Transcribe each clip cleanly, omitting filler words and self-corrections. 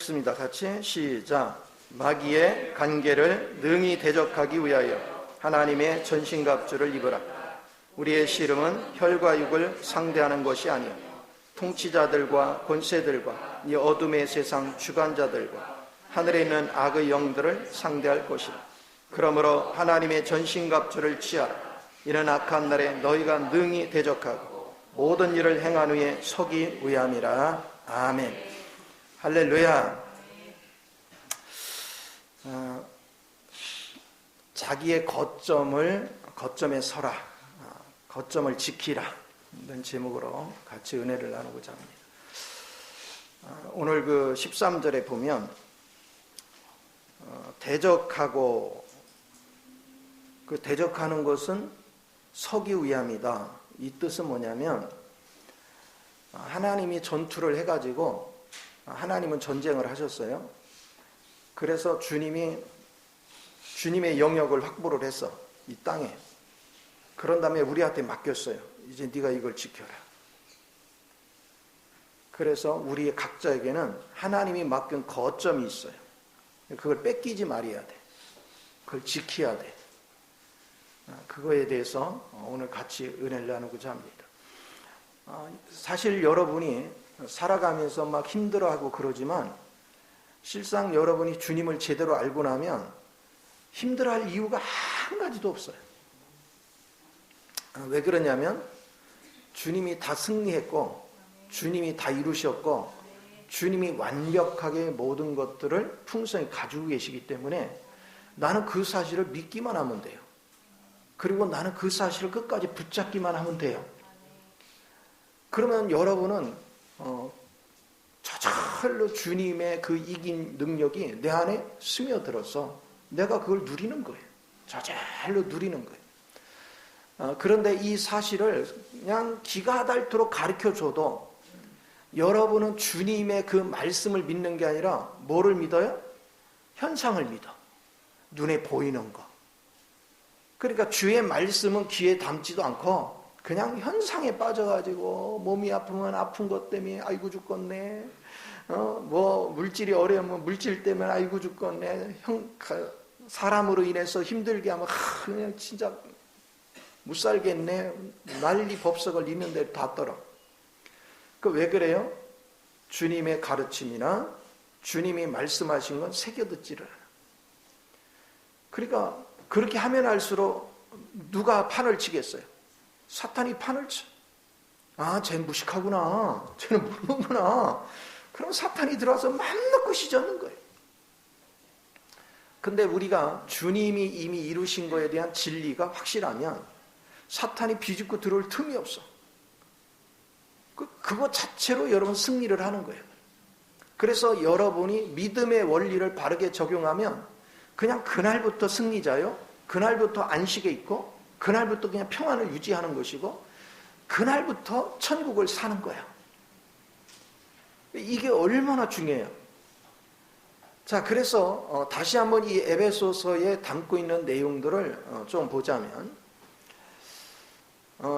읽습니다. 같이 시작. 마귀의 간계를 능히 대적하기 위하여 하나님의 전신갑주를 입으라. 우리의 씨름은 혈과 육을 상대하는 것이 아니요 통치자들과 권세들과 이 어둠의 세상 주관자들과 하늘에 있는 악의 영들을 상대할 것이라. 그러므로 하나님의 전신갑주를 취하라. 이는 악한 날에 너희가 능히 대적하고 모든 일을 행한 후에 서기 위함이라. 아멘. 할렐루야. 자기의 거점에 서라, 거점을 지키라, 이런 제목으로 같이 은혜를 나누고자 합니다. 오늘 그 13절에 보면 대적하고, 그 대적하는 것은 서기 위함이다. 이 뜻은 뭐냐면 하나님이 전투를 해가지고, 하나님은 전쟁을 하셨어요. 그래서 주님의 영역을 확보를 했어, 이 땅에. 그런 다음에 우리한테 맡겼어요. 이제 네가 이걸 지켜라. 그래서 우리 각자에게는 하나님이 맡긴 거점이 있어요. 그걸 뺏기지 말아야 돼. 그걸 지켜야 돼. 그거에 대해서 오늘 같이 은혜를 나누고자 합니다. 사실 여러분이 살아가면서 막 힘들어하고 그러지만 실상 여러분이 주님을 제대로 알고 나면 힘들어할 이유가 한 가지도 없어요. 왜 그러냐면 주님이 다 승리했고 주님이 다 이루셨고 주님이 완벽하게 모든 것들을 풍성히 가지고 계시기 때문에 나는 그 사실을 믿기만 하면 돼요. 그리고 나는 그 사실을 끝까지 붙잡기만 하면 돼요. 그러면 여러분은 저절로 주님의 그 이긴 능력이 내 안에 스며들어서 내가 그걸 누리는 거예요. 저절로 누리는 거예요. 그런데 이 사실을 그냥 기가 닳도록 가르쳐줘도 여러분은 주님의 그 말씀을 믿는 게 아니라 뭐를 믿어요? 현상을 믿어. 눈에 보이는 거. 그러니까 주의 말씀은 귀에 담지도 않고 그냥 현상에 빠져가지고 몸이 아프면 아픈 것 때문에 아이고 죽겠네. 뭐 물질이 어려우면 물질 때문에 아이고 죽겠네. 사람으로 인해서 힘들게 하면 그냥 진짜 못 살겠네. 난리 법석을 있는 데로 다 떨어. 그 왜 그래요? 주님의 가르침이나 주님이 말씀하신 건 새겨듣지를 않아. 그러니까 그렇게 하면 할수록 누가 판을 치겠어요? 사탄이 판을 쳐. 아, 쟤는 무식하구나. 쟤는 모르는구나. 그럼 사탄이 들어와서 맘놓고 씻어는 거예요. 근데 우리가 주님이 이미 이루신 거에 대한 진리가 확실하면 사탄이 비집고 들어올 틈이 없어. 그거 자체로 여러분 승리를 하는 거예요. 그래서 여러분이 믿음의 원리를 바르게 적용하면 그냥 그날부터 승리자요. 그날부터 안식에 있고 그날부터 그냥 평안을 유지하는 것이고 그날부터 천국을 사는 거야. 이게 얼마나 중요해요. 자, 그래서 다시 한번 이 에베소서에 담고 있는 내용들을 좀 보자면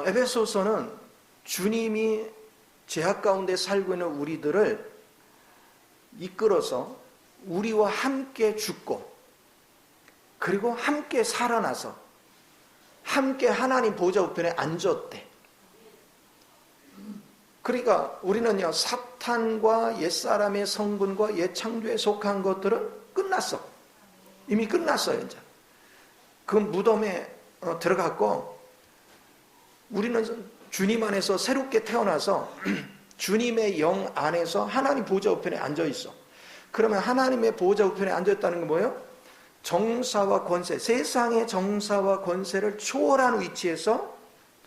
에베소서는 주님이 죄악 가운데 살고 있는 우리들을 이끌어서 우리와 함께 죽고 그리고 함께 살아나서 함께 하나님 보좌 우편에 앉았대. 그러니까 우리는요, 사탄과 옛사람의 성분과 옛 창조에 속한 것들은 끝났어. 이미 끝났어요, 이제. 그 무덤에 들어갔고, 우리는 주님 안에서 새롭게 태어나서 주님의 영 안에서 하나님 보좌 우편에 앉아 있어. 그러면 하나님의 보좌 우편에 앉아 있다는 건 뭐예요? 정사와 권세, 세상의 정사와 권세를 초월한 위치에서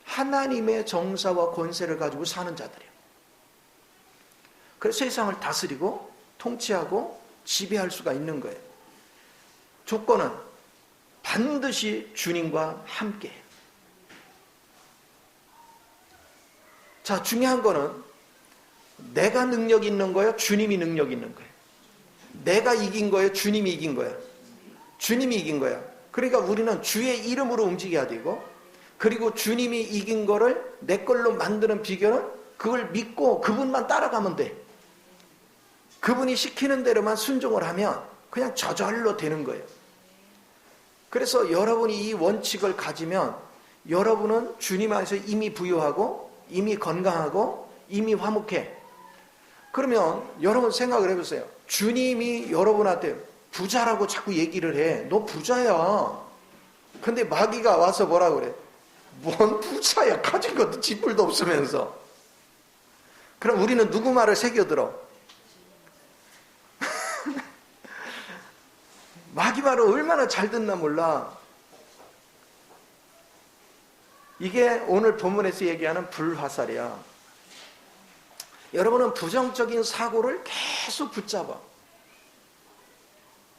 하나님의 정사와 권세를 가지고 사는 자들이에요. 그래서 세상을 다스리고 통치하고 지배할 수가 있는 거예요. 조건은 반드시 주님과 함께. 자, 중요한 거는 내가 능력 있는 거예요? 주님이 능력 있는 거예요? 내가 이긴 거예요? 주님이 이긴 거예요? 주님이 이긴 거야. 그러니까 우리는 주의 이름으로 움직여야 되고, 그리고 주님이 이긴 거를 내 걸로 만드는 비결은 그걸 믿고 그분만 따라가면 돼. 그분이 시키는 대로만 순종을 하면 그냥 저절로 되는 거예요. 그래서 여러분이 이 원칙을 가지면 여러분은 주님 안에서 이미 부유하고 이미 건강하고 이미 화목해. 그러면 여러분 생각을 해보세요. 주님이 여러분한테 부자라고 자꾸 얘기를 해. 너 부자야. 근데 마귀가 와서 뭐라 그래? 뭔 부자야. 가진 것도 지불도 없으면서. 그럼 우리는 누구 말을 새겨들어? 마귀 말을 얼마나 잘 듣나 몰라. 이게 오늘 본문에서 얘기하는 불화살이야. 여러분은 부정적인 사고를 계속 붙잡아.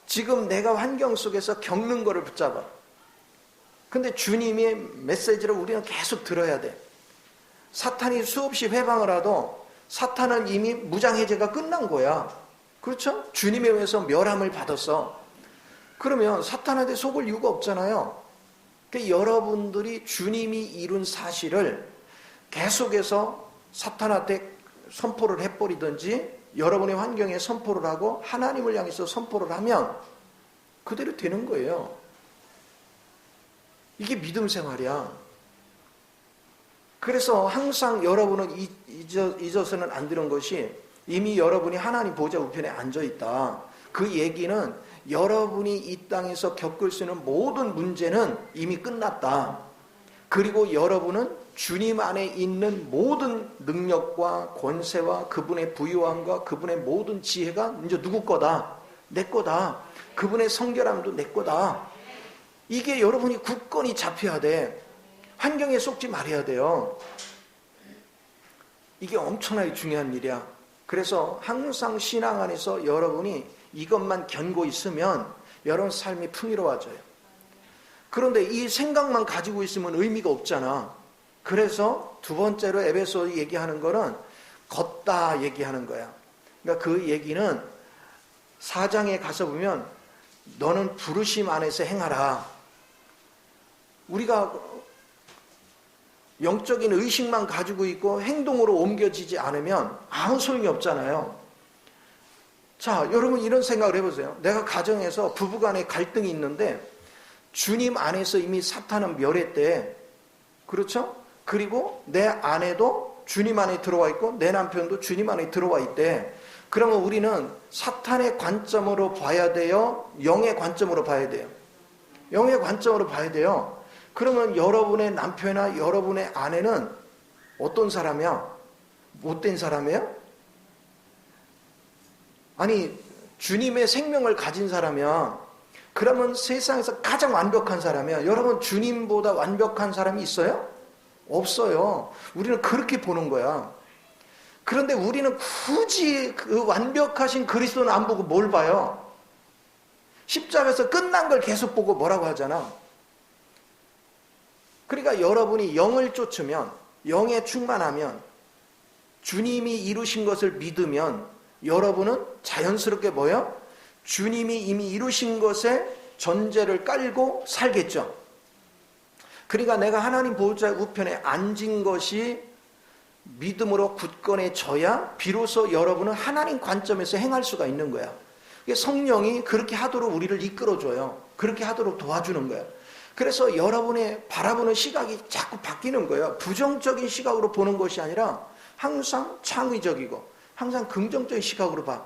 지금 내가 환경 속에서 겪는 거를 붙잡아. 근데 주님의 메시지를 우리는 계속 들어야 돼. 사탄이 수없이 회방을 하도 사탄은 이미 무장해제가 끝난 거야. 그렇죠? 주님에 의해서 멸함을 받았어. 그러면 사탄한테 속을 이유가 없잖아요. 그러니까 여러분들이 주님이 이룬 사실을 계속해서 사탄한테 선포를 해버리든지 여러분의 환경에 선포를 하고 하나님을 향해서 선포를 하면 그대로 되는 거예요. 이게 믿음 생활이야. 그래서 항상 여러분은 잊어서는 안 되는 것이 이미 여러분이 하나님 보좌 우편에 앉아있다. 그 얘기는 여러분이 이 땅에서 겪을 수 있는 모든 문제는 이미 끝났다. 그리고 여러분은 주님 안에 있는 모든 능력과 권세와 그분의 부유함과 그분의 모든 지혜가 이제 누구 거다? 내 거다. 그분의 성결함도 내 거다. 이게 여러분이 굳건히 잡혀야 돼. 환경에 속지 말아야 돼요. 이게 엄청나게 중요한 일이야. 그래서 항상 신앙 안에서 여러분이 이것만 견고 있으면 여러분 삶이 풍요로워져요. 그런데 이 생각만 가지고 있으면 의미가 없잖아. 그래서 두 번째로 에베소 얘기하는 거는 걷다 얘기하는 거야. 그러니까 그 얘기는 4장에 가서 보면 너는 부르심 안에서 행하라. 우리가 영적인 의식만 가지고 있고 행동으로 옮겨지지 않으면 아무 소용이 없잖아요. 자, 여러분 이런 생각을 해보세요. 내가 가정에서 부부간에 갈등이 있는데 주님 안에서 이미 사탄은 멸했대. 그렇죠? 그리고 내 아내도 주님 안에 들어와 있고 내 남편도 주님 안에 들어와 있대. 그러면 우리는 사탄의 관점으로 봐야 돼요? 영의 관점으로 봐야 돼요? 영의 관점으로 봐야 돼요. 그러면 여러분의 남편이나 여러분의 아내는 어떤 사람이야? 못된 사람이에요? 아니, 주님의 생명을 가진 사람이야. 그러면 세상에서 가장 완벽한 사람이야. 여러분, 주님보다 완벽한 사람이 있어요? 없어요. 우리는 그렇게 보는 거야. 그런데 우리는 굳이 그 완벽하신 그리스도는 안 보고 뭘 봐요? 십자가에서 끝난 걸 계속 보고 뭐라고 하잖아. 그러니까 여러분이 영을 쫓으면, 영에 충만하면, 주님이 이루신 것을 믿으면 여러분은 자연스럽게 뭐요? 주님이 이미 이루신 것에 전제를 깔고 살겠죠. 그러니까 내가 하나님 보호자 우편에 앉은 것이 믿음으로 굳건해져야 비로소 여러분은 하나님 관점에서 행할 수가 있는 거야. 성령이 그렇게 하도록 우리를 이끌어줘요. 그렇게 하도록 도와주는 거야. 그래서 여러분의 바라보는 시각이 자꾸 바뀌는 거예요. 부정적인 시각으로 보는 것이 아니라 항상 창의적이고 항상 긍정적인 시각으로 봐.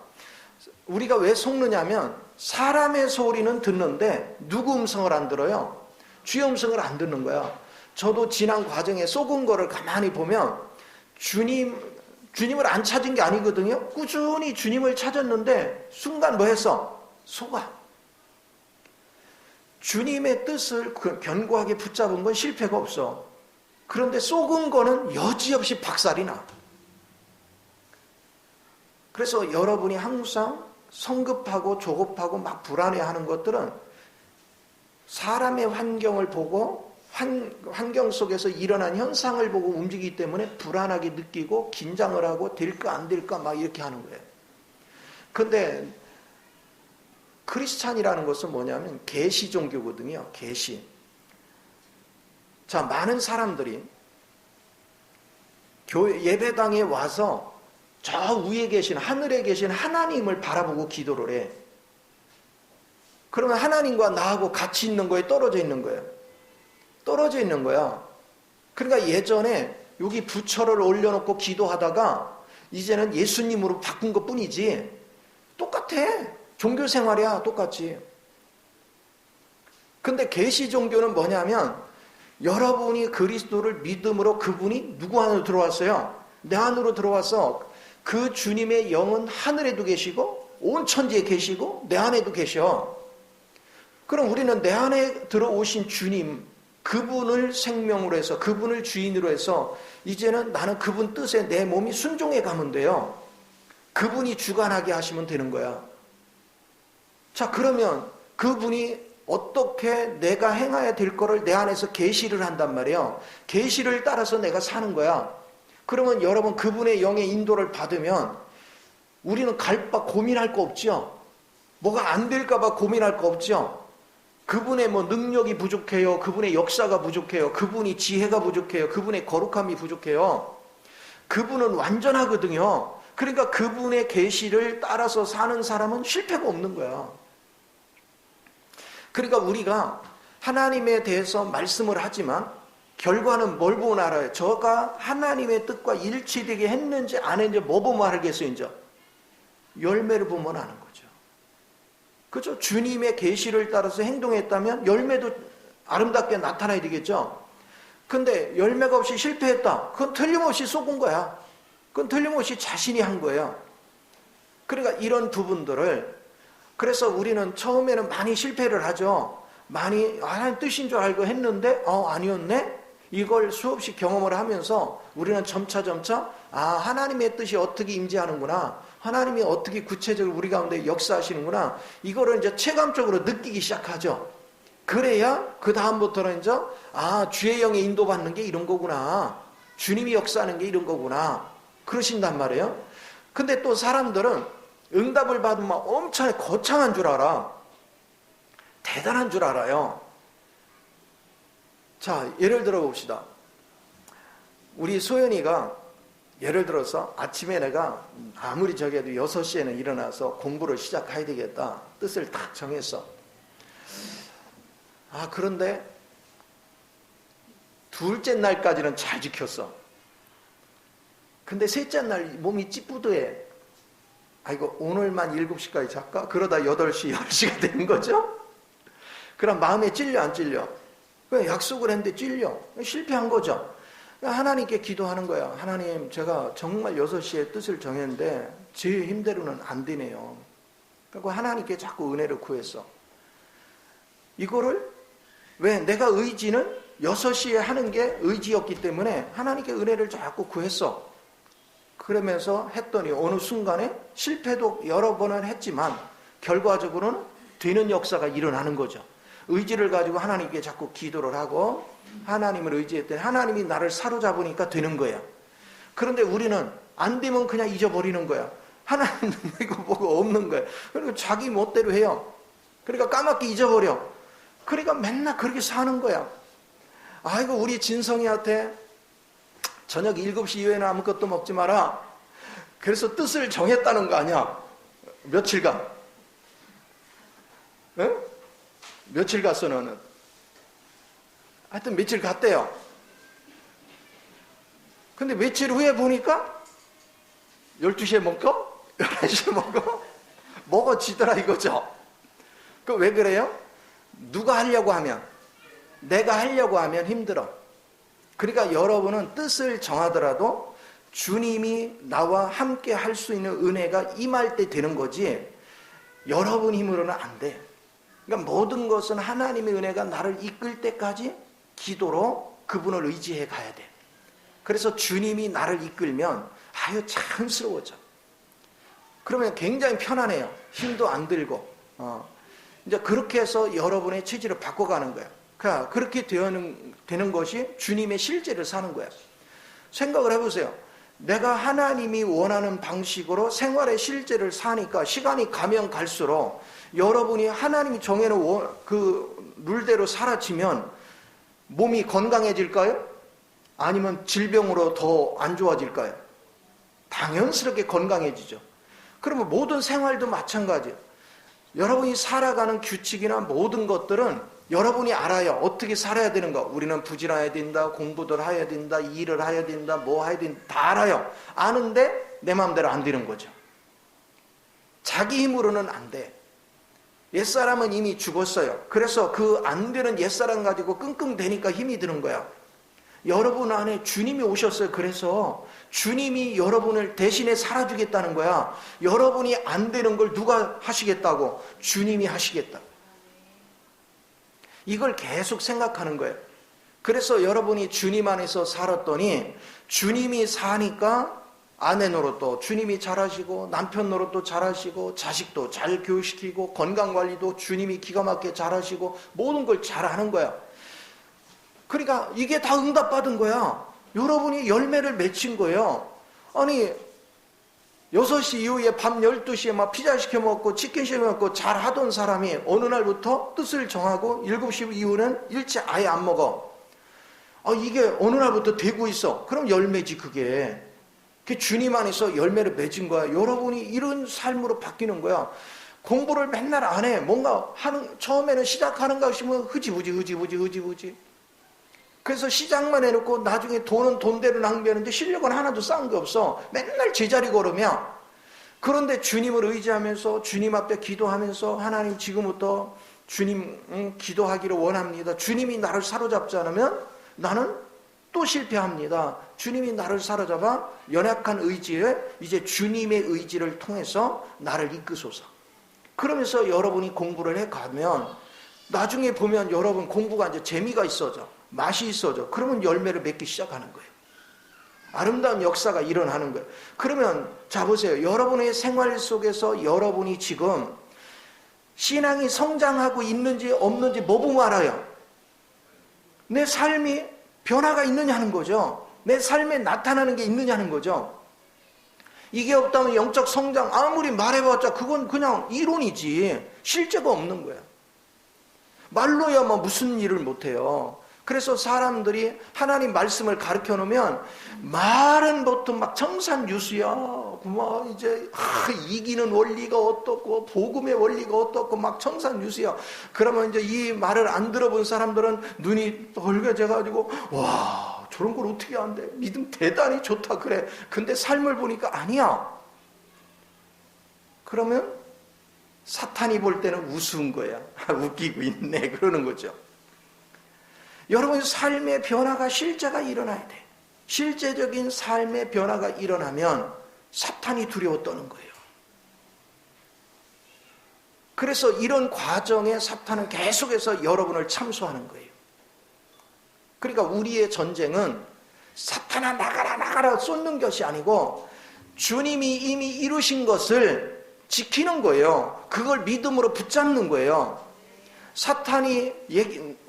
우리가 왜 속느냐면 사람의 소리는 듣는데 누구 음성을 안 들어요? 주의 음성을 안 듣는 거야. 저도 지난 과정에 속은 거를 가만히 보면 주님을 안 찾은 게 아니거든요. 꾸준히 주님을 찾았는데 순간 뭐 했어? 속아. 주님의 뜻을 견고하게 붙잡은 건 실패가 없어. 그런데 속은 거는 여지없이 박살이 나. 그래서 여러분이 항상 성급하고 조급하고 막 불안해하는 것들은 사람의 환경을 보고 환경 속에서 일어난 현상을 보고 움직이기 때문에 불안하게 느끼고 긴장을 하고 될까 안 될까 막 이렇게 하는 거예요. 그런데 크리스찬이라는 것은 뭐냐면 계시 종교거든요. 계시. 자, 많은 사람들이 예배당에 와서 저 위에 계신, 하늘에 계신 하나님을 바라보고 기도를 해. 그러면 하나님과 나하고 같이 있는 거에 떨어져 있는 거예요. 떨어져 있는 거야. 그러니까 예전에 여기 부처를 올려놓고 기도하다가 이제는 예수님으로 바꾼 것 뿐이지 똑같아. 종교 생활이야. 똑같이. 근데 계시 종교는 뭐냐면 여러분이 그리스도를 믿음으로 그분이 누구 안으로 들어왔어요? 내 안으로 들어와서 그 주님의 영은 하늘에도 계시고 온 천지에 계시고 내 안에도 계셔. 그럼 우리는 내 안에 들어오신 주님, 그분을 생명으로 해서 그분을 주인으로 해서 이제는 나는 그분 뜻에 내 몸이 순종해 가면 돼요. 그분이 주관하게 하시면 되는 거야. 자, 그러면 그분이 어떻게 내가 행해야 될 거를 내 안에서 계시를 한단 말이에요. 계시를 따라서 내가 사는 거야. 그러면 여러분 그분의 영의 인도를 받으면 우리는 갈 바 고민할 거 없죠. 뭐가 안 될까 봐 고민할 거 없죠. 그분의 뭐 능력이 부족해요. 그분의 역사가 부족해요. 그분이 지혜가 부족해요. 그분의 거룩함이 부족해요. 그분은 완전하거든요. 그러니까 그분의 계시를 따라서 사는 사람은 실패가 없는 거야. 그러니까 우리가 하나님에 대해서 말씀을 하지만 결과는 뭘 보면 알아요? 저가 하나님의 뜻과 일치되게 했는지 안 했는지 뭐 보면 알겠어요? 이제 열매를 보면 아는 거죠. 그죠? 주님의 계시를 따라서 행동했다면 열매도 아름답게 나타나야 되겠죠. 근데 열매가 없이 실패했다. 그건 틀림없이 속은 거야. 그건 틀림없이 자신이 한 거예요. 그러니까 이런 부분들을, 그래서 우리는 처음에는 많이 실패를 하죠. 많이 하나님 뜻인 줄 알고 했는데 아니었네. 이걸 수없이 경험을 하면서 우리는 점차 하나님의 뜻이 어떻게 임재하는구나, 하나님이 어떻게 구체적으로 우리 가운데 역사하시는구나, 이거를 이제 체감적으로 느끼기 시작하죠. 그래야 그 다음부터는 이제 주의 영에 인도받는 게 이런 거구나, 주님이 역사하는 게 이런 거구나, 그러신단 말이에요. 근데 또 사람들은 응답을 받으면 엄청 거창한 줄 알아. 대단한 줄 알아요. 자, 예를 들어 봅시다. 우리 소연이가 예를 들어서 아침에 내가 아무리 저기 해도 6시에는 일어나서 공부를 시작해야 되겠다. 뜻을 딱 정했어. 그런데 둘째 날까지는 잘 지켰어. 근데 셋째 날 몸이 찌뿌드해. 이거 오늘만 7시까지 잘까? 그러다 8시, 10시가 되는 거죠? 그럼 마음에 찔려, 안 찔려? 왜 약속을 했는데 찔려? 실패한 거죠. 하나님께 기도하는 거야. 하나님, 제가 정말 6시에 뜻을 정했는데 제 힘대로는 안 되네요. 그리고 하나님께 자꾸 은혜를 구했어. 이거를 왜 내가 의지는 6시에 하는 게 의지였기 때문에 하나님께 은혜를 자꾸 구했어. 그러면서 했더니 어느 순간에 실패도 여러 번은 했지만 결과적으로는 되는 역사가 일어나는 거죠. 의지를 가지고 하나님께 자꾸 기도를 하고 하나님을 의지했더니 하나님이 나를 사로잡으니까 되는 거야. 그런데 우리는 안 되면 그냥 잊어버리는 거야. 하나님 이거 뭐가 없는 거야. 그리고 자기 멋대로 해요. 그러니까 까맣게 잊어버려. 그러니까 맨날 그렇게 사는 거야. 아이고, 우리 진성이한테 저녁 7시 이후에는 아무것도 먹지 마라. 그래서 뜻을 정했다는 거 아니야. 며칠간. 응? 며칠 갔어 너는? 하여튼 며칠 갔대요. 근데 며칠 후에 보니까 12시에 먹고 11시에 먹고 먹어지더라 이거죠. 그 왜 그래요? 누가 하려고 하면, 내가 하려고 하면 힘들어. 그러니까 여러분은 뜻을 정하더라도 주님이 나와 함께 할 수 있는 은혜가 임할 때 되는 거지 여러분 힘으로는 안 돼. 그러니까 모든 것은 하나님의 은혜가 나를 이끌 때까지 기도로 그분을 의지해 가야 돼. 그래서 주님이 나를 이끌면 자연스러워져. 그러면 굉장히 편안해요. 힘도 안 들고. 이제 그렇게 해서 여러분의 체질을 바꿔가는 거예요. 그러니까 그렇게 되는 것이 주님의 실제를 사는 거예요. 생각을 해보세요. 내가 하나님이 원하는 방식으로 생활의 실제를 사니까 시간이 가면 갈수록 여러분이 하나님이 정해놓은 그 룰대로 살아지면 몸이 건강해질까요? 아니면 질병으로 더 안 좋아질까요? 당연스럽게 건강해지죠. 그러면 모든 생활도 마찬가지예요. 여러분이 살아가는 규칙이나 모든 것들은 여러분이 알아요. 어떻게 살아야 되는 거. 우리는 부지런해야 된다. 공부를 해야 된다. 일을 해야 된다. 뭐 해야 된다. 다 알아요. 아는데 내 마음대로 안 되는 거죠. 자기 힘으로는 안 돼. 옛사람은 이미 죽었어요. 그래서 그 안 되는 옛사람 가지고 끙끙대니까 힘이 드는 거야. 여러분 안에 주님이 오셨어요. 그래서 주님이 여러분을 대신에 살아주겠다는 거야. 여러분이 안 되는 걸 누가 하시겠다고? 주님이 하시겠다. 이걸 계속 생각하는 거예요. 그래서 여러분이 주님 안에서 살았더니 주님이 사니까 아내 노릇도 주님이 잘하시고 남편 노릇도 잘하시고 자식도 잘 교육시키고 건강관리도 주님이 기가 막히게 잘하시고 모든 걸 잘하는 거야. 그러니까 이게 다 응답받은 거야. 여러분이 열매를 맺힌 거예요. 아니 6시 이후에 밤 12시에 막 피자 시켜 먹고 치킨 시켜 먹고 잘 하던 사람이 어느 날부터 뜻을 정하고 7시 이후는 일찍 아예 안 먹어. 이게 어느 날부터 되고 있어. 그럼 열매지 그게. 그 주님 안에서 열매를 맺은 거야. 여러분이 이런 삶으로 바뀌는 거야. 공부를 맨날 안 해. 뭔가 처음에는 시작하는가 싶으면 흐지부지. 그래서 시작만 해놓고 나중에 돈은 돈대로 낭비하는데 실력은 하나도 쌓은 게 없어. 맨날 제자리 걸으면. 그런데 주님을 의지하면서 주님 앞에 기도하면서 하나님 지금부터 주님 기도하기를 원합니다. 주님이 나를 사로잡지 않으면 나는 또 실패합니다. 주님이 나를 사로잡아 연약한 의지에 이제 주님의 의지를 통해서 나를 이끄소서. 그러면서 여러분이 공부를 해가면 나중에 보면 여러분 공부가 이제 재미가 있어져. 맛이 있어져. 그러면 열매를 맺기 시작하는 거예요. 아름다운 역사가 일어나는 거예요. 그러면 자 보세요. 여러분의 생활 속에서 여러분이 지금 신앙이 성장하고 있는지 없는지 뭐 보면 알아요? 내 삶이 변화가 있느냐는 거죠. 내 삶에 나타나는 게 있느냐는 거죠. 이게 없다면 영적 성장 아무리 말해봤자 그건 그냥 이론이지 실제가 없는 거야. 말로야만 무슨 일을 못해요. 그래서 사람들이 하나님 말씀을 가르쳐 놓으면 말은 보통 막 청산유수야. 막 이제 이기는 원리가 어떻고 복음의 원리가 어떻고 막 청산유수야. 그러면 이제 이 말을 안 들어본 사람들은 눈이 벌게져가지고 와 저런 걸 어떻게 안 돼? 믿음 대단히 좋다 그래. 근데 삶을 보니까 아니야. 그러면 사탄이 볼 때는 우스운 거야. 웃기고 있네 그러는 거죠. 여러분 삶의 변화가 실제가 일어나야 돼. 실제적인 삶의 변화가 일어나면 사탄이 두려워 떠는 거예요. 그래서 이런 과정에 사탄은 계속해서 여러분을 참소하는 거예요. 그러니까 우리의 전쟁은 사탄아 나가라 쏟는 것이 아니고 주님이 이미 이루신 것을 지키는 거예요. 그걸 믿음으로 붙잡는 거예요. 사탄이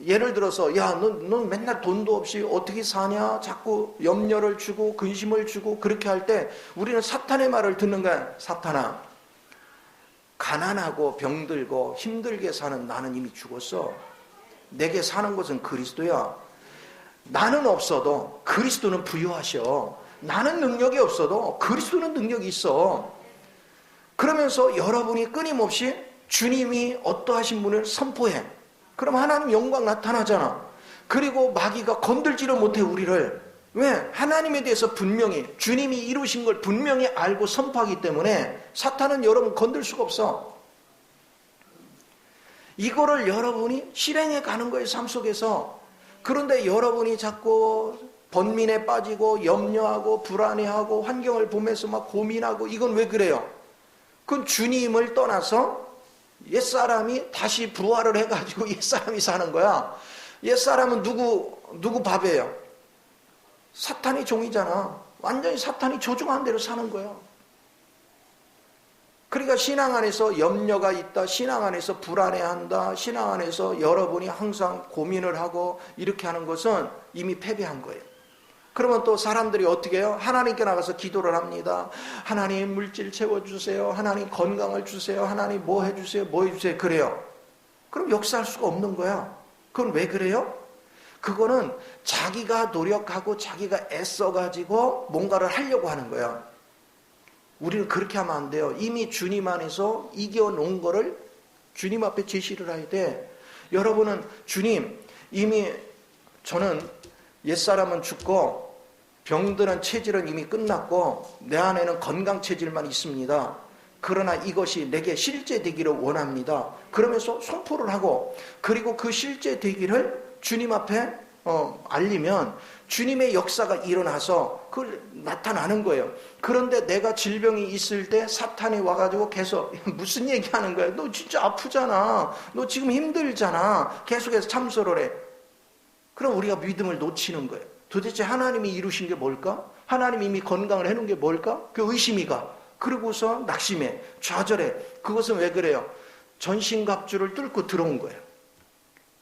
예를 들어서 야, 넌 맨날 돈도 없이 어떻게 사냐? 자꾸 염려를 주고 근심을 주고 그렇게 할 때 우리는 사탄의 말을 듣는 거야. 사탄아, 가난하고 병들고 힘들게 사는 나는 이미 죽었어. 내게 사는 것은 그리스도야. 나는 없어도 그리스도는 부유하셔. 나는 능력이 없어도 그리스도는 능력이 있어. 그러면서 여러분이 끊임없이 주님이 어떠하신 분을 선포해. 그럼 하나님 영광 나타나잖아. 그리고 마귀가 건들지를 못해 우리를. 왜? 하나님에 대해서 분명히 주님이 이루신 걸 분명히 알고 선포하기 때문에 사탄은 여러분 건들 수가 없어. 이거를 여러분이 실행해 가는 거예요. 삶 속에서. 그런데 여러분이 자꾸 번민에 빠지고 염려하고 불안해하고 환경을 보면서 막 고민하고 이건 왜 그래요? 그건 주님을 떠나서 옛사람이 다시 부활을 해가지고 옛사람이 사는 거야. 옛사람은 누구 밥이에요? 사탄이 종이잖아. 완전히 사탄이 조종한 대로 사는 거야. 그러니까 신앙 안에서 염려가 있다. 신앙 안에서 불안해한다. 신앙 안에서 여러분이 항상 고민을 하고 이렇게 하는 것은 이미 패배한 거예요. 그러면 또 사람들이 어떻게 해요? 하나님께 나가서 기도를 합니다. 하나님 물질 채워주세요. 하나님 건강을 주세요. 하나님 뭐 해주세요. 뭐 해주세요. 그래요. 그럼 역사할 수가 없는 거야. 그건 왜 그래요? 그거는 자기가 노력하고 자기가 애써가지고 뭔가를 하려고 하는 거야. 우리는 그렇게 하면 안 돼요. 이미 주님 안에서 이겨놓은 거를 주님 앞에 제시를 해야 돼. 여러분은 주님, 이미 저는 옛사람은 죽고 병드는 체질은 이미 끝났고 내 안에는 건강 체질만 있습니다. 그러나 이것이 내게 실제 되기를 원합니다. 그러면서 선포를 하고, 그리고 그 실제 되기를 주님 앞에 알리면 주님의 역사가 일어나서 그걸 나타나는 거예요. 그런데 내가 질병이 있을 때 사탄이 와가지고 계속 무슨 얘기하는 거야? 너 진짜 아프잖아. 너 지금 힘들잖아. 계속해서 참소를 해. 그럼 우리가 믿음을 놓치는 거예요. 도대체 하나님이 이루신 게 뭘까? 하나님이 이미 건강을 해놓은 게 뭘까? 그 의심이 가. 그러고서 낙심해, 좌절해. 그것은 왜 그래요? 전신갑주를 뚫고 들어온 거예요.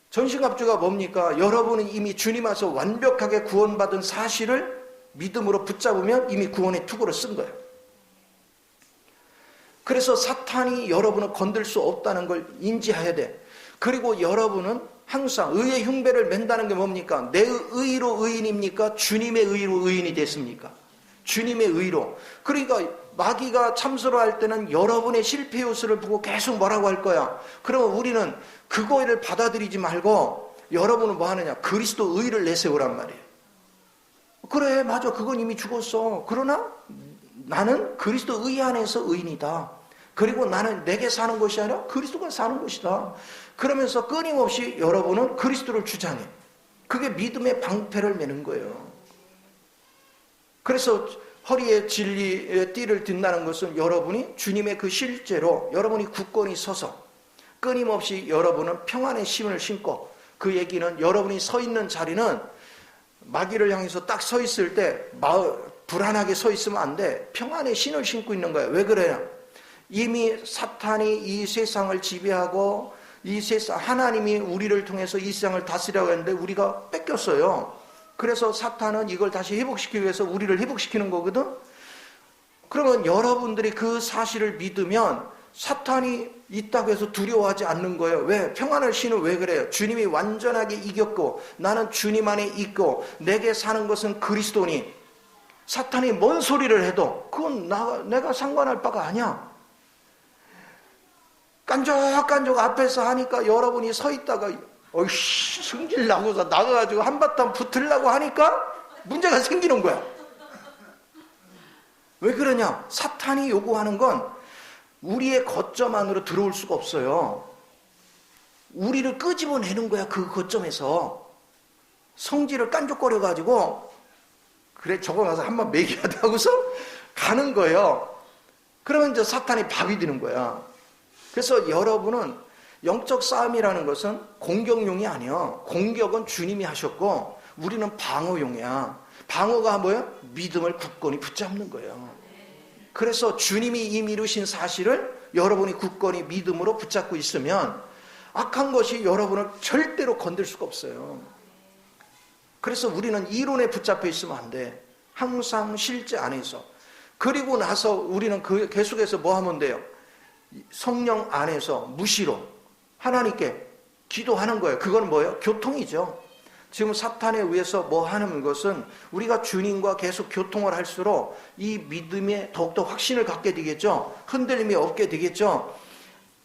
전신갑주가 뭡니까? 여러분은 이미 주님 앞에서 완벽하게 구원받은 사실을 믿음으로 붙잡으면 이미 구원의 투구를 쓴 거예요. 그래서 사탄이 여러분을 건들 수 없다는 걸 인지해야 돼. 그리고 여러분은 항상 의의 흉배를 맨다는 게 뭡니까? 내 의로 의인입니까? 주님의 의로 의인이 됐습니까? 주님의 의로. 그러니까 마귀가 참소를 할 때는 여러분의 실패 요소를 보고 계속 뭐라고 할 거야. 그러면 우리는 그거를 받아들이지 말고 여러분은 뭐 하느냐? 그리스도 의를 내세우란 말이에요. 그래, 맞아. 그건 이미 죽었어. 그러나 나는 그리스도 의 안에서 의인이다. 그리고 나는 내게 사는 것이 아니라 그리스도가 사는 것이다. 그러면서 끊임없이 여러분은 그리스도를 주장해. 그게 믿음의 방패를 매는 거예요. 그래서 허리에 진리의 띠를 든다는 것은 여러분이 주님의 그 실제로 여러분이 굳건히 서서 끊임없이 여러분은 평안의 신을 신고, 그 얘기는 여러분이 서 있는 자리는 마귀를 향해서 딱 서 있을 때 불안하게 서 있으면 안 돼. 평안의 신을 신고 있는 거예요. 왜 그래요? 이미 사탄이 이 세상을 지배하고 이 세상, 하나님이 우리를 통해서 이 세상을 다스리라고 했는데 우리가 뺏겼어요. 그래서 사탄은 이걸 다시 회복시키기 위해서 우리를 회복시키는 거거든. 그러면 여러분들이 그 사실을 믿으면 사탄이 있다고 해서 두려워하지 않는 거예요. 왜? 평안을 신은 왜 그래요? 주님이 완전하게 이겼고 나는 주님 안에 있고 내게 사는 것은 그리스도니 사탄이 뭔 소리를 해도 그건 내가 상관할 바가 아니야. 깐족깐족 앞에서 하니까 여러분이 서 있다가 어이씨 승질 나고서 나가가지고 한바탕 붙으려고 하니까 문제가 생기는 거야. 왜 그러냐? 사탄이 요구하는 건 우리의 거점 안으로 들어올 수가 없어요. 우리를 끄집어내는 거야. 그 거점에서 성질을 깐족거려가지고 그래 저거 가서 한번 먹여야 돼 하고서 가는 거예요. 그러면 이제 사탄이 밥이 되는 거야. 그래서 여러분은 영적 싸움이라는 것은 공격용이 아니야. 공격은 주님이 하셨고 우리는 방어용이야. 방어가 뭐야? 믿음을 굳건히 붙잡는 거예요. 그래서 주님이 이미 이루신 사실을 여러분이 굳건히 믿음으로 붙잡고 있으면 악한 것이 여러분을 절대로 건들 수가 없어요. 그래서 우리는 이론에 붙잡혀 있으면 안 돼. 항상 실제 안에서. 그리고 나서 우리는 계속해서 뭐 하면 돼요? 성령 안에서 무시로 하나님께 기도하는 거예요. 그건 뭐예요? 교통이죠. 지금 사탄에 의해서 뭐 하는 것은 우리가 주님과 계속 교통을 할수록 이 믿음에 더욱더 확신을 갖게 되겠죠. 흔들림이 없게 되겠죠.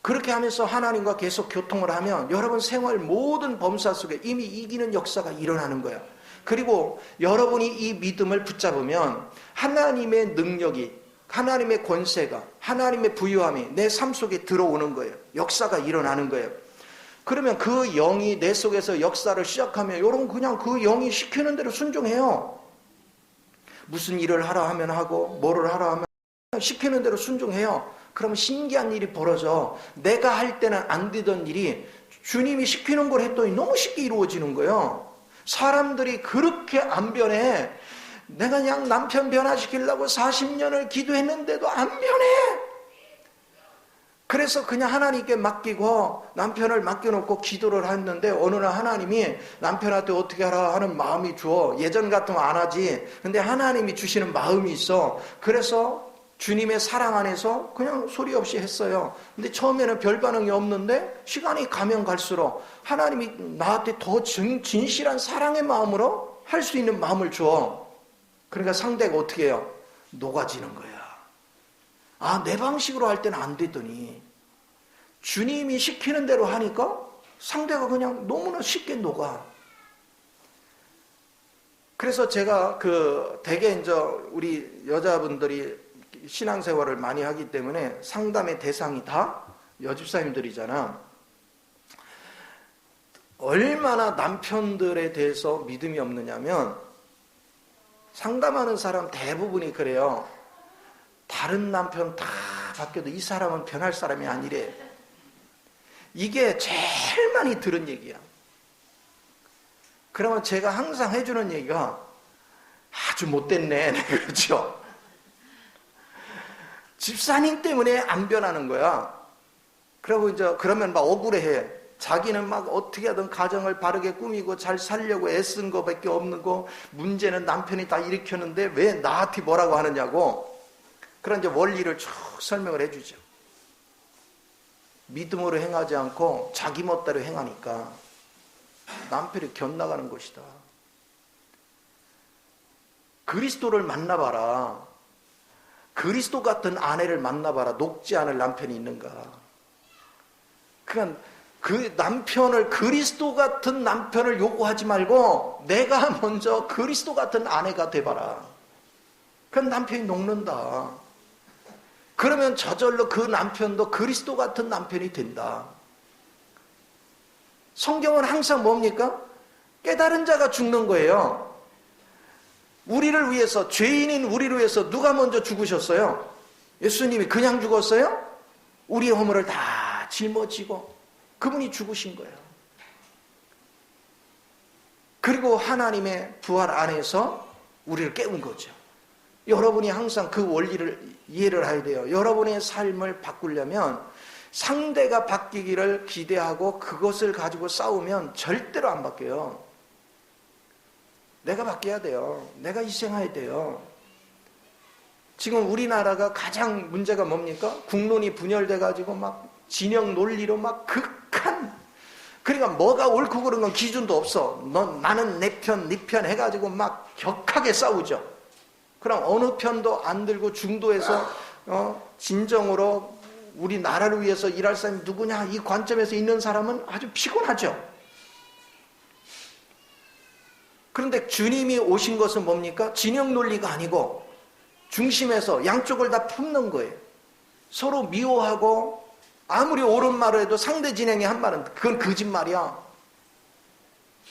그렇게 하면서 하나님과 계속 교통을 하면 여러분 생활 모든 범사 속에 이미 이기는 역사가 일어나는 거예요. 그리고 여러분이 이 믿음을 붙잡으면 하나님의 능력이, 하나님의 권세가, 하나님의 부유함이 내 삶 속에 들어오는 거예요. 역사가 일어나는 거예요. 그러면 그 영이 내 속에서 역사를 시작하면 여러분 그냥 그 영이 시키는 대로 순종해요. 무슨 일을 하라 하면 하고 뭐를 하라 하면 시키는 대로 순종해요. 그러면 신기한 일이 벌어져. 내가 할 때는 안 되던 일이 주님이 시키는 걸 했더니 너무 쉽게 이루어지는 거예요. 사람들이 그렇게 안 변해. 내가 그냥 남편 변화시키려고 40년을 기도했는데도 안 변해. 그래서 그냥 하나님께 맡기고 남편을 맡겨놓고 기도를 했는데 어느 날 하나님이 남편한테 어떻게 하라 하는 마음이 주어. 예전 같으면 안 하지. 근데 하나님이 주시는 마음이 있어. 그래서 주님의 사랑 안에서 그냥 소리 없이 했어요. 근데 처음에는 별 반응이 없는데 시간이 가면 갈수록 하나님이 나한테 더 진실한 사랑의 마음으로 할 수 있는 마음을 주어. 그러니까 상대가 어떻게 해요? 녹아지는 거야. 내 방식으로 할 때는 안 되더니 주님이 시키는 대로 하니까 상대가 그냥 너무나 쉽게 녹아. 그래서 제가 대개 이제 우리 여자분들이 신앙생활을 많이 하기 때문에 상담의 대상이 다 여집사님들이잖아. 얼마나 남편들에 대해서 믿음이 없느냐면 상담하는 사람 대부분이 그래요. 다른 남편 다 바뀌어도 이 사람은 변할 사람이 아니래. 이게 제일 많이 들은 얘기야. 그러면 제가 항상 해주는 얘기가 아주 못됐네. 그렇죠? 집사님 때문에 안 변하는 거야. 그러면 막 억울해해. 자기는 막 어떻게 하든 가정을 바르게 꾸미고 잘 살려고 애쓴 거밖에 없는 거, 문제는 남편이 다 일으켰는데 왜 나한테 뭐라고 하느냐고. 그런 이제 원리를 쭉 설명을 해주죠. 믿음으로 행하지 않고 자기 멋대로 행하니까 남편이 곁나가는 것이다. 그리스도를 만나봐라. 그리스도 같은 아내를 만나봐라. 녹지 않을 남편이 있는가. 그러니까 그 남편을, 그리스도 같은 남편을 요구하지 말고 내가 먼저 그리스도 같은 아내가 돼봐라. 그럼 남편이 녹는다. 그러면 저절로 그 남편도 그리스도 같은 남편이 된다. 성경은 항상 뭡니까? 깨달은 자가 죽는 거예요. 우리를 위해서, 죄인인 우리를 위해서 누가 먼저 죽으셨어요? 예수님이 그냥 죽었어요? 우리의 허물을 다 짊어지고 그분이 죽으신 거예요. 그리고 하나님의 부활 안에서 우리를 깨운 거죠. 여러분이 항상 그 원리를 이해를 해야 돼요. 여러분의 삶을 바꾸려면 상대가 바뀌기를 기대하고 그것을 가지고 싸우면 절대로 안 바뀌어요. 내가 바뀌어야 돼요. 내가 희생해야 돼요. 지금 우리나라가 가장 문제가 뭡니까? 국론이 분열돼가지고 막 진영 논리로 막 극한, 그러니까 뭐가 옳고 그른 건 기준도 없어. 나는 내 편, 네 편 해가지고 막 격하게 싸우죠. 그럼 어느 편도 안 들고 중도에서 진정으로 우리 나라를 위해서 일할 사람이 누구냐, 이 관점에서 있는 사람은 아주 피곤하죠. 그런데 주님이 오신 것은 뭡니까? 진영 논리가 아니고 중심에서 양쪽을 다 품는 거예요. 서로 미워하고 아무리 옳은 말을 해도 상대 진영이 한 말은 그건 거짓말이야.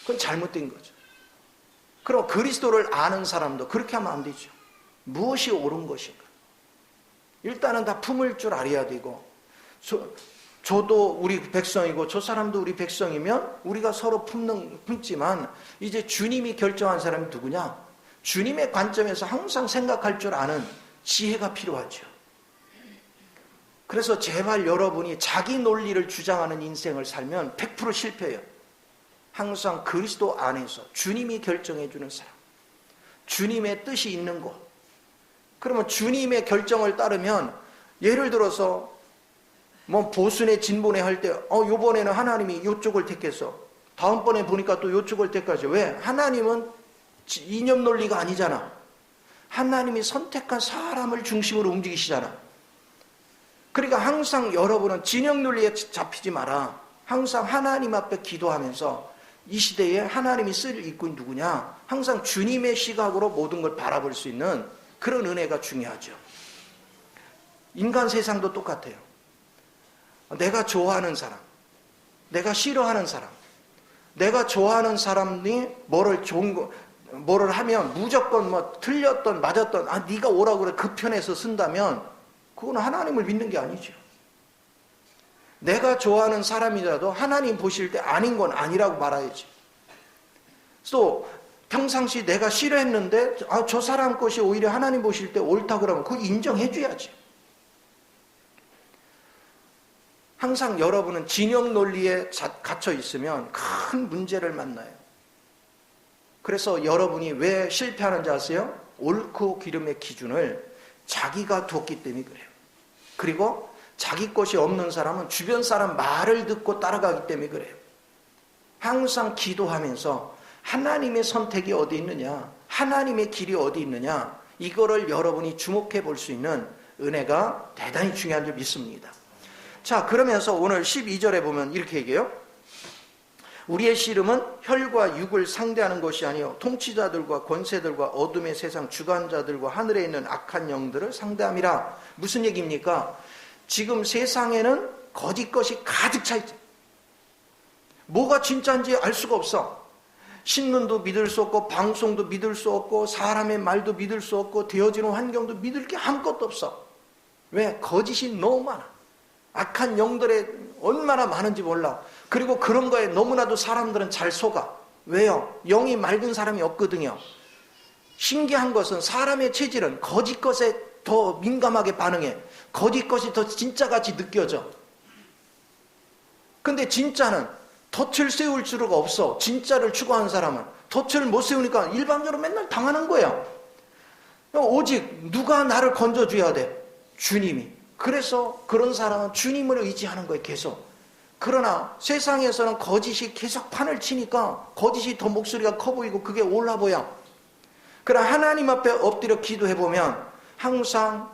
그건 잘못된 거죠. 그럼 그리스도를 아는 사람도 그렇게 하면 안 되죠. 무엇이 옳은 것인가? 일단은 다 품을 줄 알아야 되고, 저도 우리 백성이고 저 사람도 우리 백성이면 우리가 서로 품지만 이제 주님이 결정한 사람이 누구냐? 주님의 관점에서 항상 생각할 줄 아는 지혜가 필요하죠. 그래서 제발 여러분이 자기 논리를 주장하는 인생을 살면 100% 실패해요. 항상 그리스도 안에서 주님이 결정해 주는 사람, 주님의 뜻이 있는 곳. 그러면 주님의 결정을 따르면, 예를 들어서 뭐 보순회 진본회 할 때 요번에는 하나님이 이쪽을 택했어. 다음번에 보니까 또 이쪽을 택하죠. 왜? 하나님은 이념 논리가 아니잖아. 하나님이 선택한 사람을 중심으로 움직이시잖아. 그러니까 항상 여러분은 진영 논리에 잡히지 마라. 항상 하나님 앞에 기도하면서 이 시대에 하나님이 쓸 일꾼이 누구냐? 항상 주님의 시각으로 모든 걸 바라볼 수 있는 그런 은혜가 중요하죠. 인간 세상도 똑같아요. 내가 좋아하는 사람, 내가 싫어하는 사람, 내가 좋아하는 사람이 뭐를 하면 무조건 뭐 틀렸던 맞았던 네가 오라고 그래 그 편에서 쓴다면 그건 하나님을 믿는 게 아니죠. 내가 좋아하는 사람이라도 하나님 보실 때 아닌 건 아니라고 말해야지. 또 평상시 내가 싫어했는데 저 사람 것이 오히려 하나님 보실 때 옳다 그러면 그거 인정해 줘야지. 항상 여러분은 진영 논리에 갇혀 있으면 큰 문제를 만나요. 그래서 여러분이 왜 실패하는지 아세요? 옳고 기름의 기준을 자기가 두었기 때문에 그래요. 그리고 자기 것이 없는 사람은 주변 사람 말을 듣고 따라가기 때문에 그래요. 항상 기도하면서 하나님의 선택이 어디 있느냐, 하나님의 길이 어디 있느냐, 이거를 여러분이 주목해 볼 수 있는 은혜가 대단히 중요한 줄 믿습니다. 자, 그러면서 오늘 12절에 보면 이렇게 얘기해요. 우리의 씨름은 혈과 육을 상대하는 것이 아니요 통치자들과 권세들과 어둠의 세상 주관자들과 하늘에 있는 악한 영들을 상대함이라. 무슨 얘기입니까? 지금 세상에는 거짓 것이 가득 차 있죠. 뭐가 진짜인지 알 수가 없어. 신문도 믿을 수 없고 방송도 믿을 수 없고 사람의 말도 믿을 수 없고 되어지는 환경도 믿을 게 아무것도 없어. 왜? 거짓이 너무 많아. 악한 영들의 얼마나 많은지 몰라. 그리고 그런 거에 너무나도 사람들은 잘 속아. 왜요? 영이 맑은 사람이 없거든요. 신기한 것은 사람의 체질은 거짓 것에 더 민감하게 반응해. 거짓 것이 더 진짜같이 느껴져. 근데 진짜는 덫을 세울 수가 없어. 진짜를 추구하는 사람은 덫을 못 세우니까 일방적으로 맨날 당하는 거야. 오직 누가 나를 건져줘야 돼? 주님이. 그래서 그런 사람은 주님을 의지하는 거예요, 계속. 그러나 세상에서는 거짓이 계속 판을 치니까 거짓이 더 목소리가 커 보이고 그게 올라 보여. 그러나 하나님 앞에 엎드려 기도해보면 항상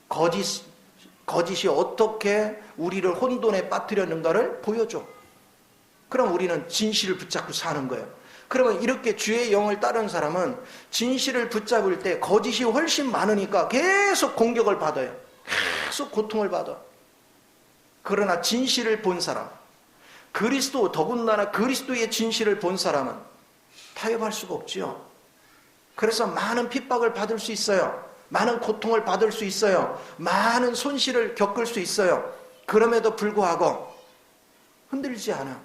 거짓이 어떻게 우리를 혼돈에 빠뜨렸는가를 보여줘. 그럼 우리는 진실을 붙잡고 사는 거예요. 그러면 이렇게 주의 영을 따르는 사람은 진실을 붙잡을 때 거짓이 훨씬 많으니까 계속 공격을 받아요. 계속 고통을 받아. 그러나 진실을 본 사람, 그리스도, 더군다나 그리스도의 진실을 본 사람은 타협할 수가 없지요. 그래서 많은 핍박을 받을 수 있어요. 많은 고통을 받을 수 있어요. 많은 손실을 겪을 수 있어요. 그럼에도 불구하고 흔들리지 않아.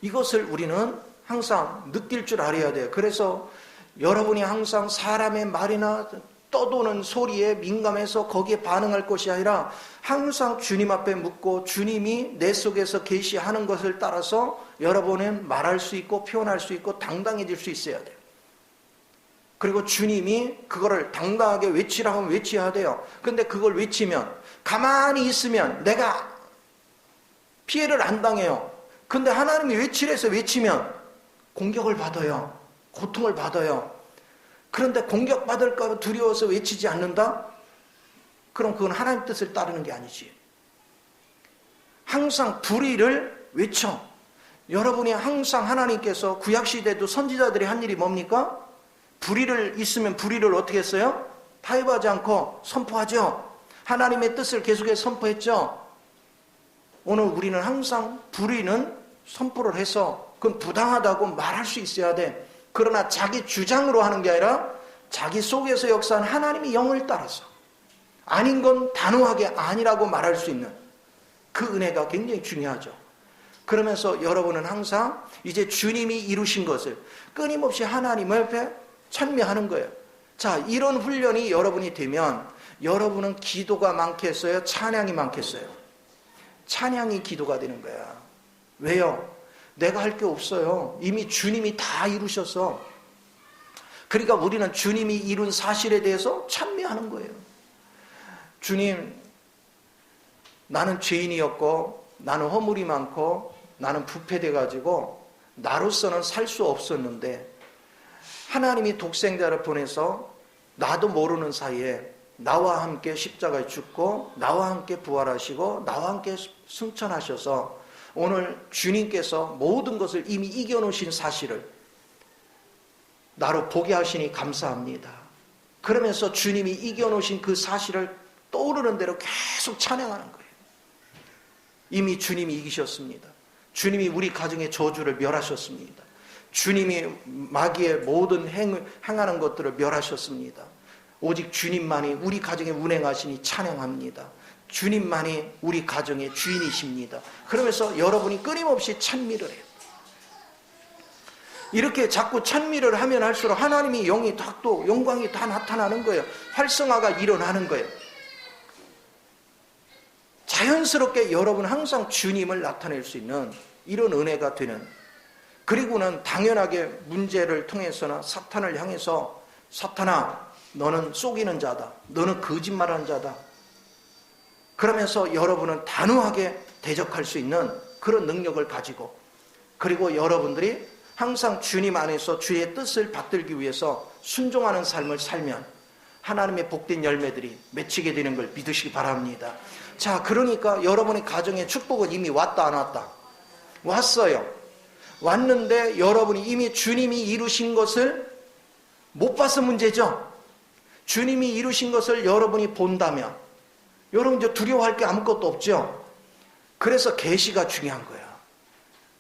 이것을 우리는 항상 느낄 줄 알아야 돼요. 그래서 여러분이 항상 사람의 말이나 떠도는 소리에 민감해서 거기에 반응할 것이 아니라 항상 주님 앞에 묻고 주님이 내 속에서 계시하는 것을 따라서 여러분은 말할 수 있고 표현할 수 있고 당당해질 수 있어야 돼요. 그리고 주님이 그거를 당당하게 외치라고 하면 외쳐야 돼요. 근데 그걸 외치면 가만히 있으면 내가 피해를 안 당해요. 근데 하나님이 외치래서 외치면 공격을 받아요. 고통을 받아요. 그런데 공격받을까 봐 두려워서 외치지 않는다? 그럼 그건 하나님 뜻을 따르는 게 아니지. 항상 불의를 외쳐. 여러분이 항상 하나님께서 구약시대도 선지자들이 한 일이 뭡니까? 불의를 있으면 불의를 어떻게 했어요? 타협하지 않고 선포하죠. 하나님의 뜻을 계속해서 선포했죠. 오늘 우리는 항상 불의는 선포를 해서 그건 부당하다고 말할 수 있어야 돼. 그러나 자기 주장으로 하는 게 아니라 자기 속에서 역사한 하나님의 영을 따라서 아닌 건 단호하게 아니라고 말할 수 있는 그 은혜가 굉장히 중요하죠. 그러면서 여러분은 항상 이제 주님이 이루신 것을 끊임없이 하나님 앞에 찬미하는 거예요. 자, 이런 훈련이 여러분이 되면 여러분은 기도가 많겠어요? 찬양이 많겠어요? 찬양이 기도가 되는 거야. 왜요? 내가 할 게 없어요. 이미 주님이 다 이루셔서. 그러니까 우리는 주님이 이룬 사실에 대해서 찬미하는 거예요. 주님, 나는 죄인이었고 나는 허물이 많고 나는 부패돼가지고 나로서는 살 수 없었는데 하나님이 독생자를 보내서 나도 모르는 사이에 나와 함께 십자가에 죽고 나와 함께 부활하시고 나와 함께 승천하셔서 오늘 주님께서 모든 것을 이미 이겨놓으신 사실을 나로 보게 하시니 감사합니다. 그러면서 주님이 이겨놓으신 그 사실을 떠오르는 대로 계속 찬양하는 거예요. 이미 주님이 이기셨습니다. 주님이 우리 가정의 저주를 멸하셨습니다. 주님이 마귀의 모든 행하는 것들을 멸하셨습니다. 오직 주님만이 우리 가정에 운행하시니 찬양합니다. 주님만이 우리 가정의 주인이십니다. 그러면서 여러분이 끊임없이 찬미를 해요. 이렇게 자꾸 찬미를 하면 할수록 하나님의 영이 또 영광이 다 나타나는 거예요. 활성화가 일어나는 거예요. 자연스럽게 여러분 항상 주님을 나타낼 수 있는 이런 은혜가 되는, 그리고는 당연하게 문제를 통해서나 사탄을 향해서 사탄아 너는 속이는 자다, 너는 거짓말하는 자다, 그러면서 여러분은 단호하게 대적할 수 있는 그런 능력을 가지고, 그리고 여러분들이 항상 주님 안에서 주의 뜻을 받들기 위해서 순종하는 삶을 살면 하나님의 복된 열매들이 맺히게 되는 걸 믿으시기 바랍니다. 자, 그러니까 여러분의 가정에 축복은 이미 왔다 안 왔다? 왔어요. 왔는데 여러분이 이미 주님이 이루신 것을 못 봐서 문제죠. 주님이 이루신 것을 여러분이 본다면 여러분 이제 두려워할 게 아무것도 없죠. 그래서 계시가 중요한 거예요.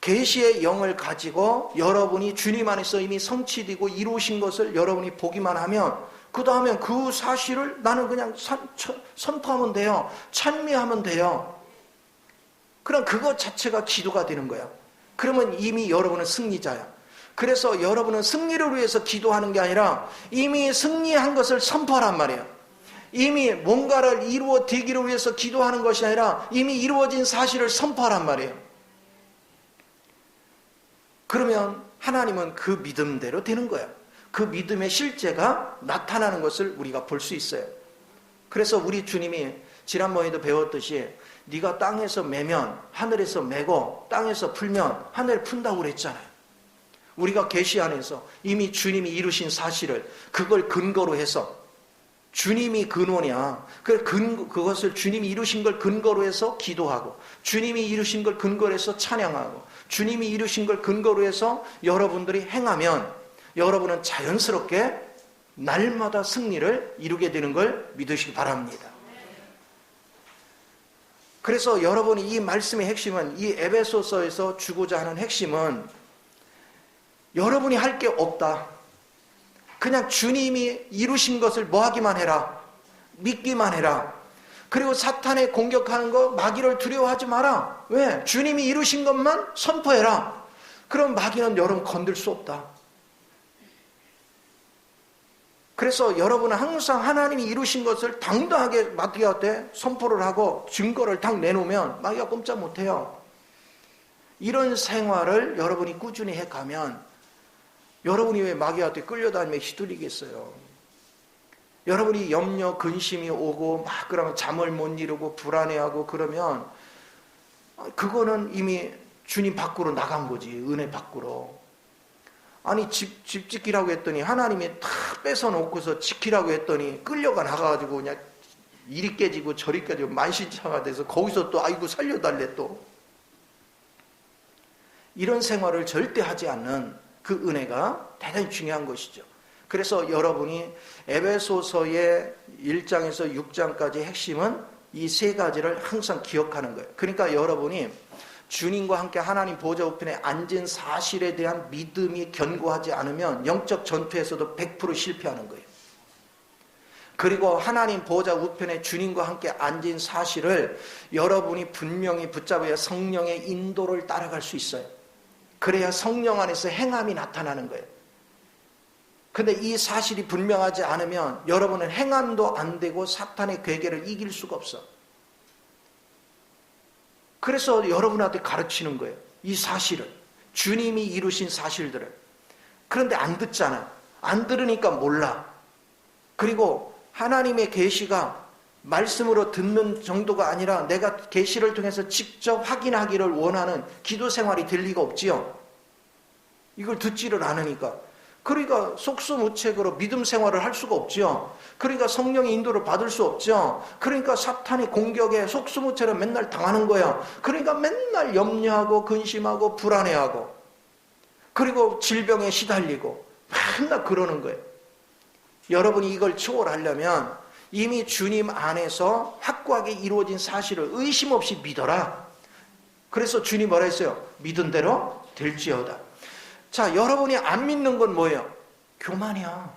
계시의 영을 가지고 여러분이 주님 안에서 이미 성취되고 이루신 것을 여러분이 보기만 하면 그 다음에 그 사실을 나는 그냥 선포하면 돼요. 찬미하면 돼요. 그럼 그것 자체가 기도가 되는 거야. 그러면 이미 여러분은 승리자야. 그래서 여러분은 승리를 위해서 기도하는 게 아니라 이미 승리한 것을 선포하란 말이에요. 이미 뭔가를 이루어 되기를 위해서 기도하는 것이 아니라 이미 이루어진 사실을 선포하란 말이에요. 그러면 하나님은 그 믿음대로 되는 거야. 그 믿음의 실제가 나타나는 것을 우리가 볼 수 있어요. 그래서 우리 주님이 지난번에도 배웠듯이 네가 땅에서 매면 하늘에서 매고 땅에서 풀면 하늘에 푼다고 그랬잖아요. 우리가 계시 안에서 이미 주님이 이루신 사실을 그걸 근거로 해서 주님이 근원이야. 그것을 주님이 이루신 걸 근거로 해서 기도하고 주님이 이루신 걸 근거로 해서 찬양하고 주님이 이루신 걸 근거로 해서 여러분들이 행하면 여러분은 자연스럽게 날마다 승리를 이루게 되는 걸 믿으시기 바랍니다. 그래서 여러분이 이 말씀의 핵심은 이 에베소서에서 주고자 하는 핵심은 여러분이 할 게 없다. 그냥 주님이 이루신 것을 뭐 하기만 해라. 믿기만 해라. 그리고 사탄의 공격하는 거 마귀를 두려워하지 마라. 왜? 주님이 이루신 것만 선포해라. 그럼 마귀는 여러분 건들 수 없다. 그래서 여러분은 항상 하나님이 이루신 것을 당당하게 마귀한테 선포를 하고 증거를 딱 내놓으면 마귀가 꼼짝 못해요. 이런 생활을 여러분이 꾸준히 해가면 여러분이 왜 마귀한테 끌려다니며 휘둘리겠어요? 여러분이 염려, 근심이 오고 막 그러면 잠을 못 이루고 불안해하고 그러면 그거는 이미 주님 밖으로 나간 거지. 은혜 밖으로. 아니 집 지키라고 했더니 하나님이 탁 뺏어놓고서 지키라고 했더니 끌려가 나가가지고 그냥 이리 깨지고 저리 깨지고 만신창가 돼서 거기서 또 아이고 살려달래 또. 이런 생활을 절대 하지 않는 그 은혜가 대단히 중요한 것이죠. 그래서 여러분이 에베소서의 1장에서 6장까지 핵심은 이 세 가지를 항상 기억하는 거예요. 그러니까 여러분이 주님과 함께 하나님 보좌 우편에 앉은 사실에 대한 믿음이 견고하지 않으면 영적 전투에서도 100% 실패하는 거예요. 그리고 하나님 보좌 우편에 주님과 함께 앉은 사실을 여러분이 분명히 붙잡아야 성령의 인도를 따라갈 수 있어요. 그래야 성령 안에서 행함이 나타나는 거예요. 근데 이 사실이 분명하지 않으면 여러분은 행함도 안 되고 사탄의 괴계를 이길 수가 없어. 그래서 여러분한테 가르치는 거예요. 이 사실을. 주님이 이루신 사실들을. 그런데 안 듣잖아. 안 들으니까 몰라. 그리고 하나님의 계시가 말씀으로 듣는 정도가 아니라 내가 계시를 통해서 직접 확인하기를 원하는 기도 생활이 될 리가 없지요. 이걸 듣지를 않으니까. 그러니까 속수무책으로 믿음 생활을 할 수가 없죠. 그러니까 성령의 인도를 받을 수 없죠. 그러니까 사탄의 공격에 속수무책으로 맨날 당하는 거야. 그러니까 맨날 염려하고 근심하고 불안해하고 그리고 질병에 시달리고 맨날 그러는 거예요. 여러분이 이걸 초월하려면 이미 주님 안에서 확고하게 이루어진 사실을 의심 없이 믿어라. 그래서 주님 뭐라 했어요? 믿은 대로 될지어다. 자, 여러분이 안 믿는 건 뭐예요? 교만이야.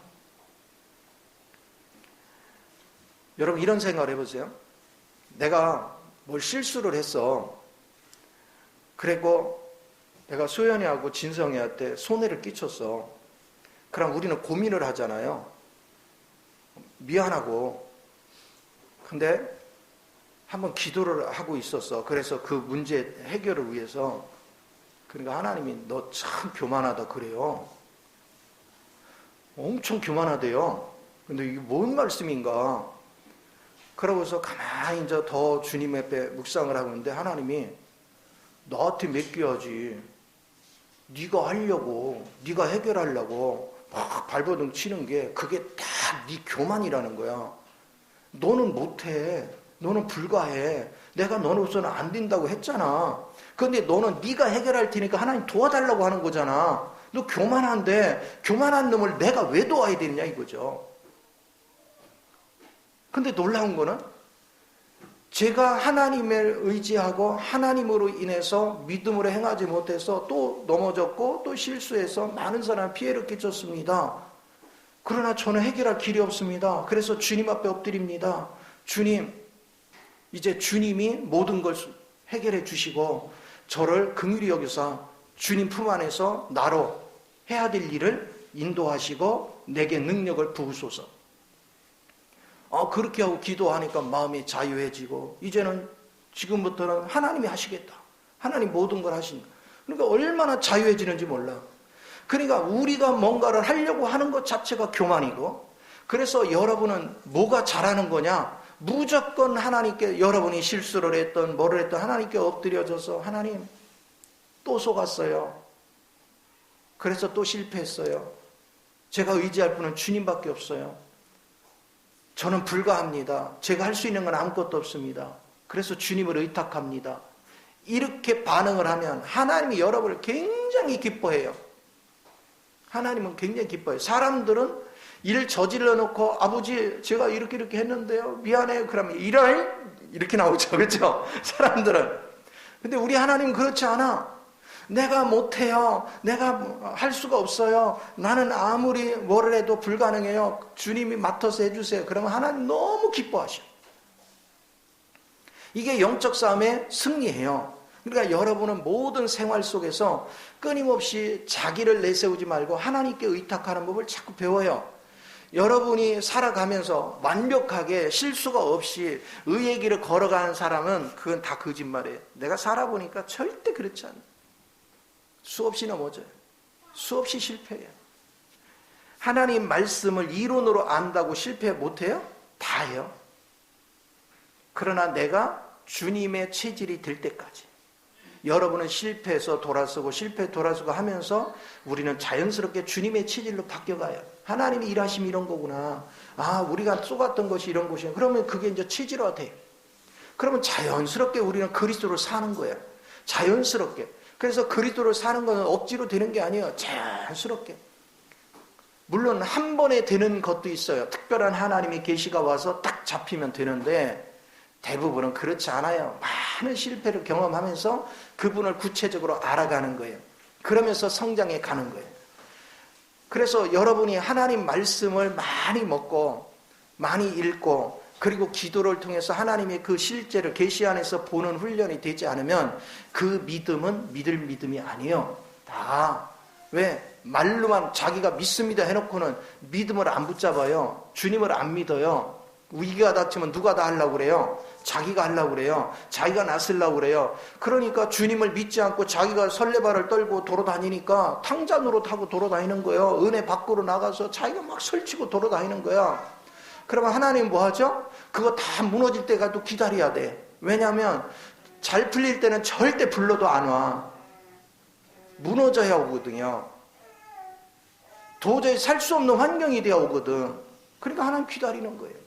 여러분 이런 생각을 해보세요. 내가 뭘 실수를 했어. 그리고 내가 소연이하고 진성이한테 손해를 끼쳤어. 그럼 우리는 고민을 하잖아요. 미안하고. 근데 한번 기도를 하고 있었어. 그래서 그 문제 해결을 위해서. 그러니까 하나님이 너 참 교만하다 그래요. 엄청 교만하대요. 근데 이게 뭔 말씀인가? 그러고서 가만히 이제 더 주님 앞에 묵상을 하고 있는데 하나님이 나한테 맡겨야지. 네가 하려고, 네가 해결하려고 막 발버둥 치는 게 그게 다 네 교만이라는 거야. 너는 못해. 너는 불가해. 내가 너로서는 안 된다고 했잖아. 그런데 너는 네가 해결할 테니까 하나님 도와달라고 하는 거잖아. 너 교만한데 교만한 놈을 내가 왜 도와야 되느냐 이거죠. 근데 놀라운 거는 제가 하나님을 의지하고 하나님으로 인해서 믿음으로 행하지 못해서 또 넘어졌고 또 실수해서 많은 사람 피해를 끼쳤습니다. 그러나 저는 해결할 길이 없습니다. 그래서 주님 앞에 엎드립니다. 주님, 이제 주님이 모든 걸 해결해 주시고 저를 긍휼히 여기사 주님 품 안에서 나로 해야 될 일을 인도하시고 내게 능력을 부으소서. 그렇게 하고 기도하니까 마음이 자유해지고 이제는 지금부터는 하나님이 하시겠다. 하나님 모든 걸 하신다. 그러니까 얼마나 자유해지는지 몰라. 그러니까 우리가 뭔가를 하려고 하는 것 자체가 교만이고, 그래서 여러분은 뭐가 잘하는 거냐? 무조건 하나님께, 여러분이 실수를 했던 뭐를 했던 하나님께 엎드려져서 하나님 또 속았어요. 그래서 또 실패했어요. 제가 의지할 분은 주님밖에 없어요. 저는 불가합니다. 제가 할 수 있는 건 아무것도 없습니다. 그래서 주님을 의탁합니다. 이렇게 반응을 하면 하나님이 여러분을 굉장히 기뻐해요. 하나님은 굉장히 기뻐해요. 사람들은 일 저질러 놓고 아버지 제가 이렇게 했는데요. 미안해요. 그러면 이렇게 나오죠. 그렇죠? 사람들은. 근데 우리 하나님은 그렇지 않아. 내가 못해요. 내가 할 수가 없어요. 나는 아무리 뭐를 해도 불가능해요. 주님이 맡아서 해주세요. 그러면 하나님 너무 기뻐하셔. 이게 영적 싸움의 승리예요. 그러니까 여러분은 모든 생활 속에서 끊임없이 자기를 내세우지 말고 하나님께 의탁하는 법을 자꾸 배워요. 여러분이 살아가면서 완벽하게 실수가 없이 의의 길을 걸어가는 사람은 그건 다 거짓말이에요. 내가 살아보니까 절대 그렇지 않아요. 수없이 넘어져요. 수없이 실패해요. 하나님 말씀을 이론으로 안다고 실패 못해요? 다 해요. 그러나 내가 주님의 체질이 될 때까지 여러분은 실패해서 돌아서고 실패 돌아서고 하면서 우리는 자연스럽게 주님의 체질로 바뀌어가요. 하나님이 일하심이 이런 거구나. 우리가 쏘갔던 것이 이런 것이야. 그러면 그게 이제 체질화가 돼요. 그러면 자연스럽게 우리는 그리스도로 사는 거예요. 자연스럽게. 그래서 그리스도로 사는 것은 억지로 되는 게 아니에요. 자연스럽게. 물론 한 번에 되는 것도 있어요. 특별한 하나님의 계시가 와서 딱 잡히면 되는데 대부분은 그렇지 않아요. 많은 실패를 경험하면서 그분을 구체적으로 알아가는 거예요. 그러면서 성장해 가는 거예요. 그래서 여러분이 하나님 말씀을 많이 먹고 많이 읽고 그리고 기도를 통해서 하나님의 그 실제를 계시 안에서 보는 훈련이 되지 않으면 그 믿음은 믿을 믿음이 아니에요. 다. 왜? 말로만 자기가 믿습니다 해놓고는 믿음을 안 붙잡아요. 주님을 안 믿어요. 위기가 닥치면 누가 다 하려고 그래요? 자기가 하려고 그래요. 자기가 나서려고 그래요. 그러니까 주님을 믿지 않고 자기가 설레발을 떨고 돌아다니니까 탕자노로 타고 돌아다니는 거예요. 은혜 밖으로 나가서 자기가 막 설치고 돌아다니는 거야. 그러면 하나님 뭐 하죠? 그거 다 무너질 때까지 기다려야 돼. 왜냐하면 잘 풀릴 때는 절대 불러도 안 와. 무너져야 오거든요. 도저히 살 수 없는 환경이 되어 오거든. 그러니까 하나님 기다리는 거예요.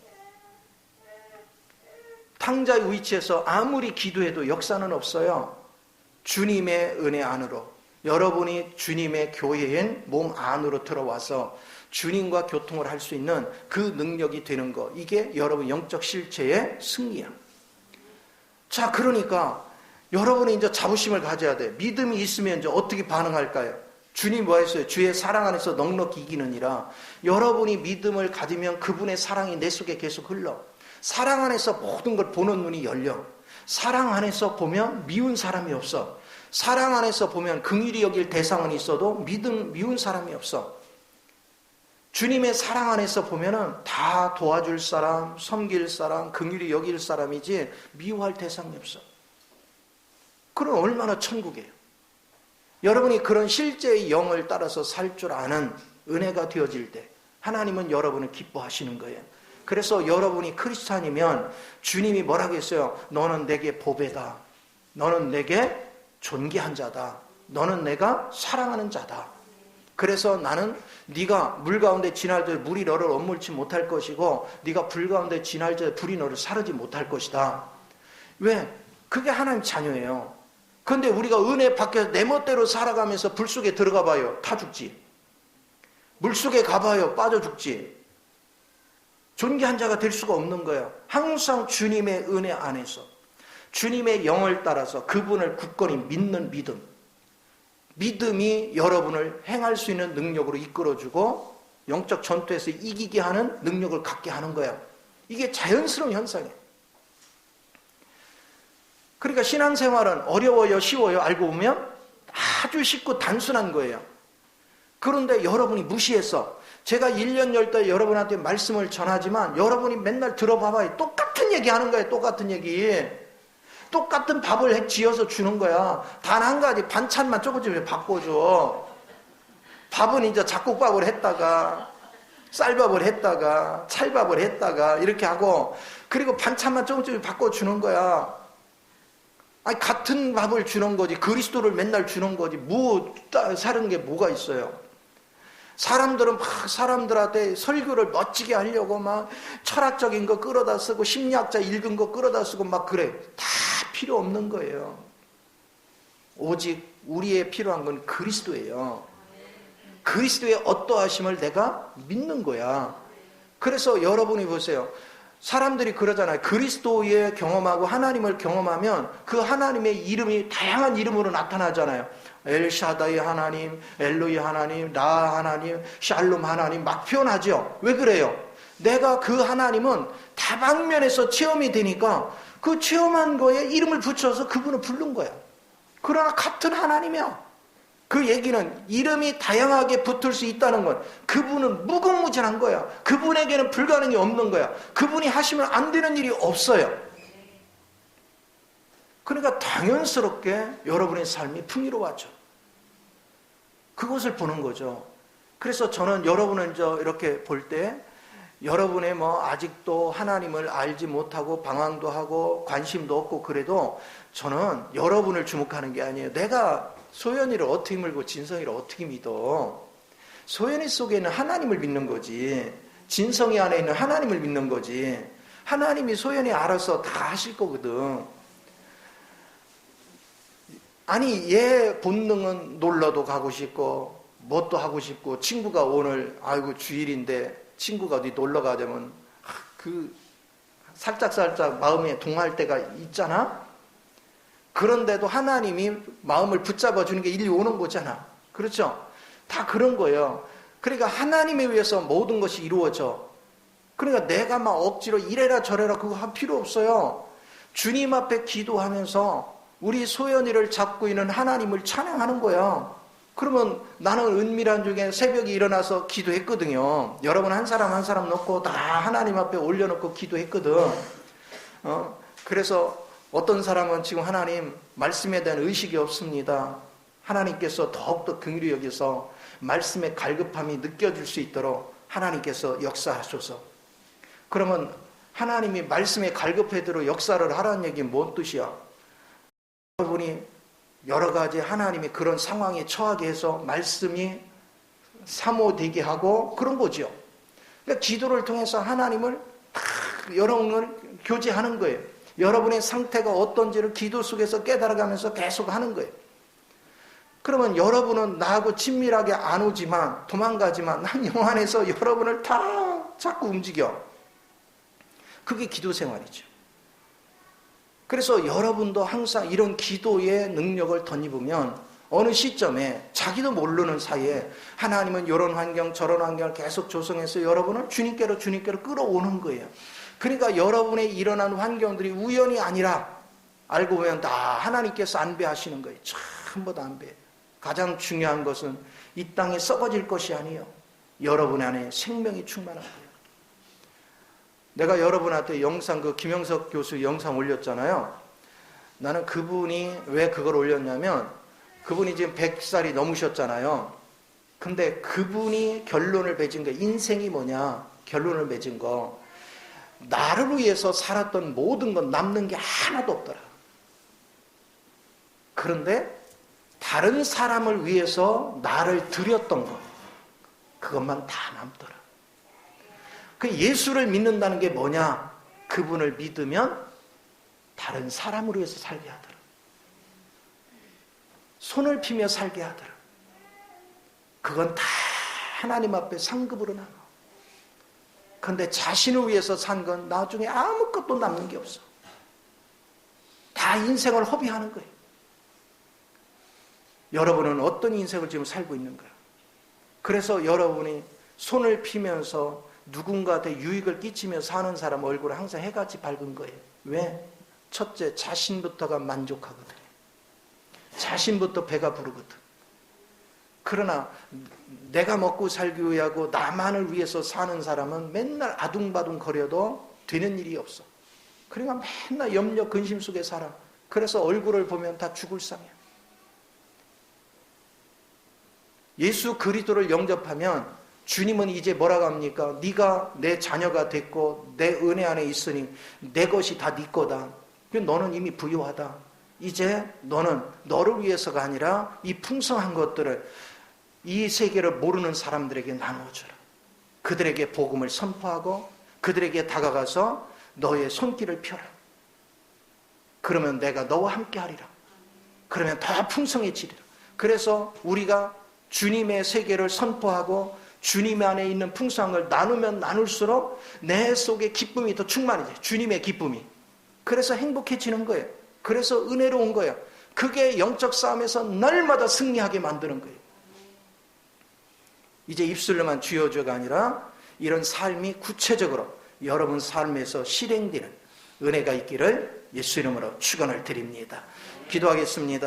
탕자의 위치에서 아무리 기도해도 역사는 없어요. 주님의 은혜 안으로, 여러분이 주님의 교회인 몸 안으로 들어와서 주님과 교통을 할 수 있는 그 능력이 되는 거, 이게 여러분 영적 실체의 승리야. 자, 그러니까 여러분이 이제 자부심을 가져야 돼. 믿음이 있으면 이제 어떻게 반응할까요? 주님 뭐 했어요? 주의 사랑 안에서 넉넉히 이기느니라. 여러분이 믿음을 가지면 그분의 사랑이 내 속에 계속 흘러. 사랑 안에서 모든 걸 보는 눈이 열려. 사랑 안에서 보면 미운 사람이 없어. 사랑 안에서 보면 긍휼히 여길 대상은 있어도 미운 사람이 없어. 주님의 사랑 안에서 보면은 다 도와줄 사람, 섬길 사람, 긍휼히 여길 사람이지 미워할 대상이 없어. 그럼 얼마나 천국이에요. 여러분이 그런 실제의 영을 따라서 살 줄 아는 은혜가 되어질 때 하나님은 여러분을 기뻐하시는 거예요. 그래서 여러분이 크리스찬이면 주님이 뭐라고 했어요? 너는 내게 보배다. 너는 내게 존귀한 자다. 너는 내가 사랑하는 자다. 그래서 나는 네가 물 가운데 지날 때 물이 너를 엄물치 못할 것이고 네가 불 가운데 지날 때 불이 너를 사르지 못할 것이다. 왜? 그게 하나님 자녀예요. 그런데 우리가 은혜 밖에서 내 멋대로 살아가면서 불 속에 들어가 봐요. 타 죽지. 물 속에 가봐요. 빠져 죽지. 존귀한 자가 될 수가 없는 거예요. 항상 주님의 은혜 안에서 주님의 영을 따라서 그분을 굳건히 믿는 믿음. 믿음이 여러분을 행할 수 있는 능력으로 이끌어주고 영적 전투에서 이기게 하는 능력을 갖게 하는 거예요. 이게 자연스러운 현상이에요. 그러니까 신앙생활은 어려워요, 쉬워요? 알고 보면 아주 쉽고 단순한 거예요. 그런데 여러분이 무시해서 제가 1년 열달 여러분한테 말씀을 전하지만 여러분이 맨날 들어봐봐요. 똑같은 얘기 하는 거예요. 똑같은 얘기. 똑같은 밥을 지어서 주는 거야. 단 한 가지 반찬만 조금씩 바꿔줘. 밥은 이제 잡곡밥을 했다가 쌀밥을 했다가 찰밥을 했다가 이렇게 하고 그리고 반찬만 조금씩 바꿔주는 거야. 아니 같은 밥을 주는 거지. 그리스도를 맨날 주는 거지. 뭐 사는 게 뭐가 있어요. 사람들은 막 사람들한테 설교를 멋지게 하려고 막 철학적인 거 끌어다 쓰고 심리학자 읽은 거 끌어다 쓰고 막 그래. 다 필요 없는 거예요. 오직 우리의 필요한 건 그리스도예요. 그리스도의 어떠하심을 내가 믿는 거야. 그래서 여러분이 보세요. 사람들이 그러잖아요. 그리스도의 경험하고 하나님을 경험하면 그 하나님의 이름이 다양한 이름으로 나타나잖아요. 엘샤다이 하나님, 엘로이 하나님, 라 하나님, 샬롬 하나님 막 표현하죠. 왜 그래요? 내가 그 하나님은 다방면에서 체험이 되니까 그 체험한 거에 이름을 붙여서 그분을 부른 거야. 그러나 같은 하나님이야. 그 얘기는 이름이 다양하게 붙을 수 있다는 건 그분은 무궁무진한 거야. 그분에게는 불가능이 없는 거야. 그분이 하시면 안 되는 일이 없어요. 그러니까 당연스럽게 여러분의 삶이 풍요로워져. 그것을 보는 거죠. 그래서 저는 여러분을 이렇게 볼 때 여러분의 아직도 하나님을 알지 못하고 방황도 하고 관심도 없고 그래도 저는 여러분을 주목하는 게 아니에요. 내가 소연이를 어떻게 믿고 진성이를 어떻게 믿어? 소연이 속에 있는 하나님을 믿는 거지. 진성이 안에 있는 하나님을 믿는 거지. 하나님이 소연이 알아서 다 하실 거거든. 아니 얘 본능은 놀러도 가고 싶고 뭣도 하고 싶고 친구가 오늘 아이고 주일인데 친구가 어디 놀러 가자면 그 살짝 마음에 동할 때가 있잖아. 그런데도 하나님이 마음을 붙잡아 주는 게 일리 오는 거잖아. 그렇죠? 다 그런 거예요. 그러니까 하나님에 의해서 모든 것이 이루어져. 그러니까 내가 막 억지로 이래라 저래라 그거 할 필요 없어요. 주님 앞에 기도하면서 우리 소연이를 잡고 있는 하나님을 찬양하는 거야. 그러면 나는 은밀한 중에 새벽에 일어나서 기도했거든요. 여러분 한 사람 한 사람 놓고 다 하나님 앞에 올려놓고 기도했거든. 그래서 어떤 사람은 지금 하나님 말씀에 대한 의식이 없습니다. 하나님께서 더욱더 긍휼히 여기서 말씀의 갈급함이 느껴질 수 있도록 하나님께서 역사하소서. 그러면 하나님이 말씀에 갈급해도록 역사를 하라는 얘기는 뭔 뜻이야? 여러분이 여러 가지 하나님이 그런 상황에 처하게 해서 말씀이 사모되게 하고 그런 거죠. 그러니까 기도를 통해서 하나님을 여러분을 교제하는 거예요. 여러분의 상태가 어떤지를 기도 속에서 깨달아가면서 계속 하는 거예요. 그러면 여러분은 나하고 친밀하게 안 오지만 도망가지만 난 영 안에서 여러분을 다 자꾸 움직여. 그게 기도 생활이죠. 그래서 여러분도 항상 이런 기도의 능력을 덧입으면 어느 시점에 자기도 모르는 사이에 하나님은 이런 환경 저런 환경을 계속 조성해서 여러분을 주님께로 끌어오는 거예요. 그러니까 여러분의 일어난 환경들이 우연이 아니라 알고 보면 다 하나님께서 안배하시는 거예요. 전부 다 안배. 가장 중요한 것은 이 땅에 썩어질 것이 아니에요. 여러분 안에 생명이 충만한 거예요. 내가 여러분한테 영상 김영석 교수 영상 올렸잖아요. 나는 그분이 왜 그걸 올렸냐면 그분이 지금 100살이 넘으셨잖아요. 근데 그분이 결론을 맺은 거 인생이 뭐냐 결론을 맺은 거 나를 위해서 살았던 모든 건 남는 게 하나도 없더라. 그런데 다른 사람을 위해서 나를 드렸던 것, 그것만 다 남더라. 그 예수를 믿는다는 게 뭐냐? 그분을 믿으면 다른 사람을 위해서 살게 하더라. 손을 피며 살게 하더라. 그건 다 하나님 앞에 상급으로 남아. 그런데 자신을 위해서 산 건 나중에 아무것도 남는 게 없어. 다 인생을 허비하는 거예요. 여러분은 어떤 인생을 지금 살고 있는 거예요? 그래서 여러분이 손을 피면서 누군가한테 유익을 끼치며 사는 사람 얼굴에 항상 해같이 밝은 거예요. 왜? 첫째, 자신부터가 만족하거든요. 자신부터 배가 부르거든. 그러나 내가 먹고 살기 위하고 나만을 위해서 사는 사람은 맨날 아둥바둥 거려도 되는 일이 없어. 그러니까 맨날 염려 근심 속에 살아. 그래서 얼굴을 보면 다 죽을 상이야. 예수 그리스도를 영접하면 주님은 이제 뭐라고 합니까? 네가 내 자녀가 됐고 내 은혜 안에 있으니 내 것이 다 네 거다. 너는 이미 부유하다. 이제 너는 너를 위해서가 아니라 이 풍성한 것들을 이 세계를 모르는 사람들에게 나누어주라. 그들에게 복음을 선포하고 그들에게 다가가서 너의 손길을 펴라. 그러면 내가 너와 함께 하리라. 그러면 더 풍성해지리라. 그래서 우리가 주님의 세계를 선포하고 주님 안에 있는 풍성한 걸 나누면 나눌수록 내 속에 기쁨이 더 충만해져요. 주님의 기쁨이. 그래서 행복해지는 거예요. 그래서 은혜로운 거예요. 그게 영적 싸움에서 날마다 승리하게 만드는 거예요. 이제 입술로만 쥐어줘가 아니라 이런 삶이 구체적으로 여러분 삶에서 실행되는 은혜가 있기를 예수 이름으로 축원을 드립니다. 기도하겠습니다.